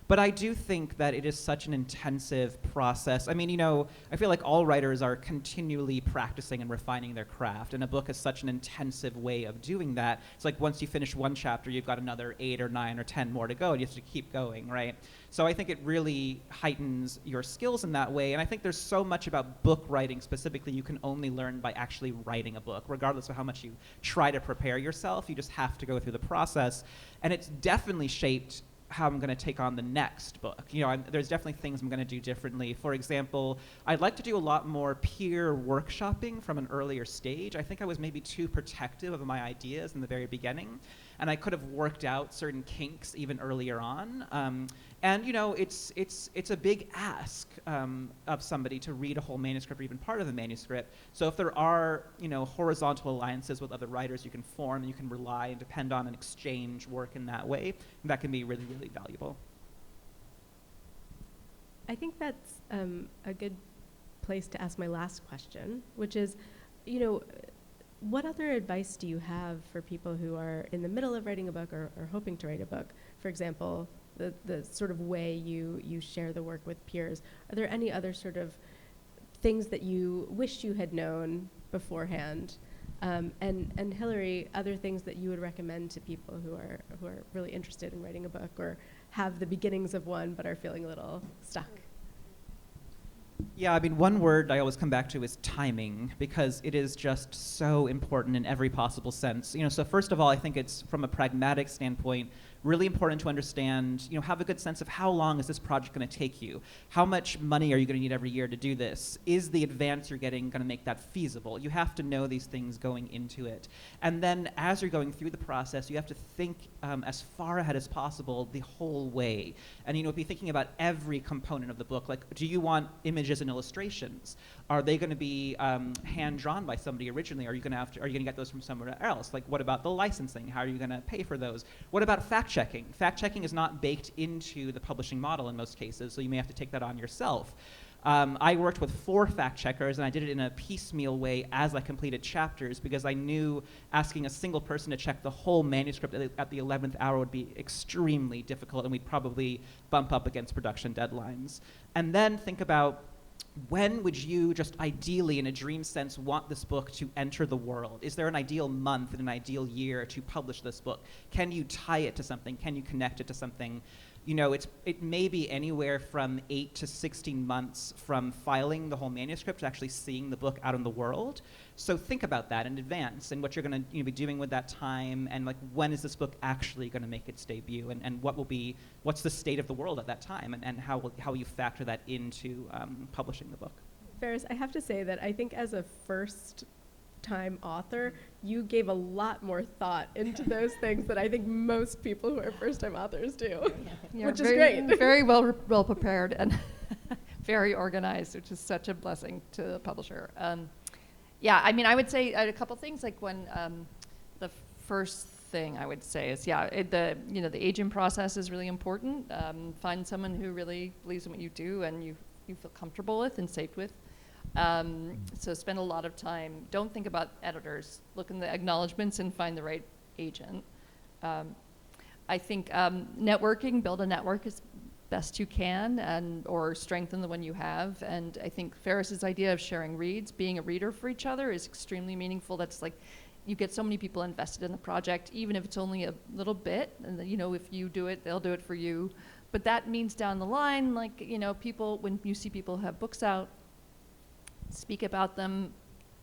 But I do think that it is such an intensive process. I feel like all writers are continually practicing and refining their craft, and a book is such an intensive way of doing that. It's like once you finish one chapter, you've got another 8 or 9 or 10 more to go, and you have to keep going, right? So I think it really heightens your skills in that way, and I think there's so much about book writing specifically you can only learn by actually writing a book. Regardless of how much you try to prepare yourself, you just have to go through the process, and it's definitely shaped how I'm going to take on the next book. There's definitely things I'm going to do differently. For example, I'd like to do a lot more peer workshopping from an earlier stage. I think I was maybe too protective of my ideas in the very beginning, and I could have worked out certain kinks even earlier on. It's a big ask of somebody to read a whole manuscript or even part of the manuscript. So if there are horizontal alliances with other writers you can form and you can rely and depend on and exchange work in that way, that can be really, really valuable. I think that's a good place to ask my last question, which is, you know, what other advice do you have for people who are in the middle of writing a book or hoping to write a book? For example, the sort of way you share the work with peers. Are there any other sort of things that you wish you had known beforehand? And Hillary, other things that you would recommend to people who are really interested in writing a book or have the beginnings of one but are feeling a little stuck? Yeah, I mean, one word I always come back to is timing, because it is just so important in every possible sense. You know, so first of all, I think it's, from a pragmatic standpoint, really important to understand, you know, have a good sense of how long is this project going to take you? How much money are you going to need every year to do this? Is the advance you're getting going to make that feasible? You have to know these things going into it. And then as you're going through the process, you have to think as far ahead as possible the whole way. And, you know, be thinking about every component of the book. Like, do you want images and illustrations? Are they going to be hand-drawn by somebody originally? Are you going to get those from somewhere else? Like, what about the licensing? How are you going to pay for those? What about fact-checking? Fact-checking is not baked into the publishing model in most cases, so you may have to take that on yourself. I worked with 4 fact-checkers, and I did it in a piecemeal way as I completed chapters, because I knew asking a single person to check the whole manuscript at the 11th hour would be extremely difficult, and we'd probably bump up against production deadlines. And then think about, when would you just ideally, in a dream sense, want this book to enter the world? Is there an ideal month and an ideal year to publish this book? Can you tie it to something? Can you connect it to something? You know, it may be anywhere from 8 to 16 months from filing the whole manuscript to actually seeing the book out in the world. So think about that in advance, and what you're going to be doing with that time, and like, when is this book actually going to make its debut, and what's the state of the world at that time, and how will you factor that into publishing the book? Ferris, I have to say that I think as a first-time author, you gave a lot more thought into those things than I think most people who are first-time authors do, which is great. Very well prepared and very organized, which is such a blessing to the publisher. Yeah, I mean, I would say a couple things. Like, when the first thing I would say is, the agent process is really important. Find someone who really believes in what you do and you feel comfortable with and safe with. So spend a lot of time. Don't think about editors. Look in the acknowledgments and find the right agent. I think networking, build a network as best you can, or strengthen the one you have. And I think Ferris's idea of sharing reads, being a reader for each other, is extremely meaningful. That's like, you get so many people invested in the project, even if it's only a little bit. And you know, if you do it, they'll do it for you. But that means down the line, like, you know, people, when you see people have books out, speak about them,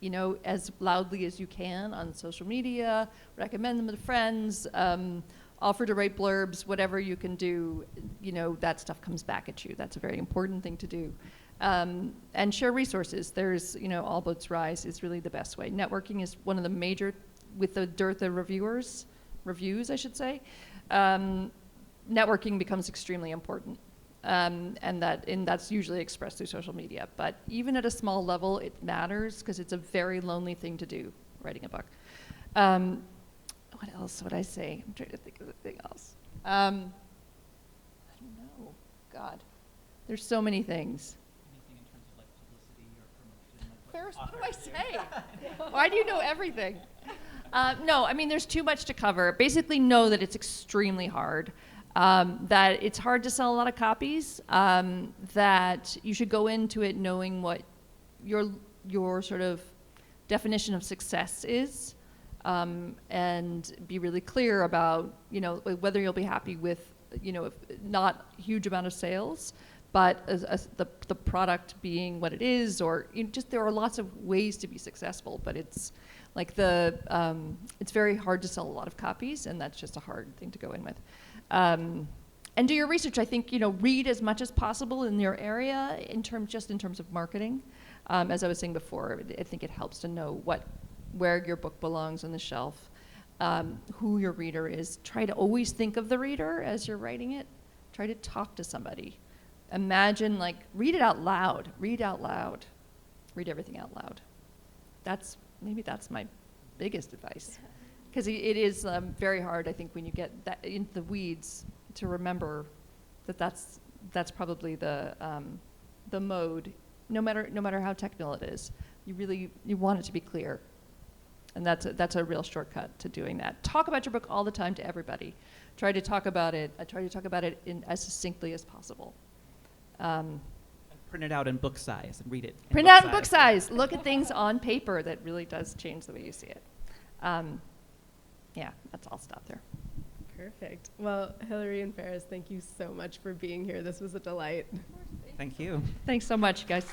you know, as loudly as you can on social media, recommend them to friends, offer to write blurbs, whatever you can do, you know, that stuff comes back at you. That's a very important thing to do. And share resources. There's, you know, All Boats Rise is really the best way. Networking is one of the major, with the dearth of reviews, I should say, networking becomes extremely important. And that's usually expressed through social media. But even at a small level, it matters, because it's a very lonely thing to do, writing a book. What else would I say? I'm trying to think of anything else. I don't know. God, there's so many things. Anything in terms of like publicity or promotion? Ferris, what do I say? Why do you know everything? No, I mean, there's too much to cover. Basically, know that it's extremely hard. That it's hard to sell a lot of copies. That you should go into it knowing what your sort of definition of success is. And be really clear about, you know, whether you'll be happy with, you know, if not a huge amount of sales, but the product being what it is, or, you know, just, there are lots of ways to be successful, but it's like it's very hard to sell a lot of copies, and that's just a hard thing to go in with. And do your research. I think, you know, read as much as possible in your area in terms of marketing. As I was saying before, I think it helps to know where your book belongs on the shelf, who your reader is. Try to always think of the reader as you're writing it. Try to talk to somebody. Imagine, like, read it out loud. Read out loud. Read everything out loud. Maybe that's my biggest advice. Because it is very hard, I think, when you get that into the weeds, to remember that that's probably the mode no matter how technical it is. You want it to be clear. And that's a real shortcut to doing that. Talk about your book all the time to everybody. I try to talk about it in as succinctly as possible. Print it out in book size and read it. Print out in book size. Look at things on paper. That really does change the way you see it. Yeah, I'll stop there. Perfect. Well, Hillary and Ferris, thank you so much for being here. This was a delight. Thank you. Thanks so much, guys.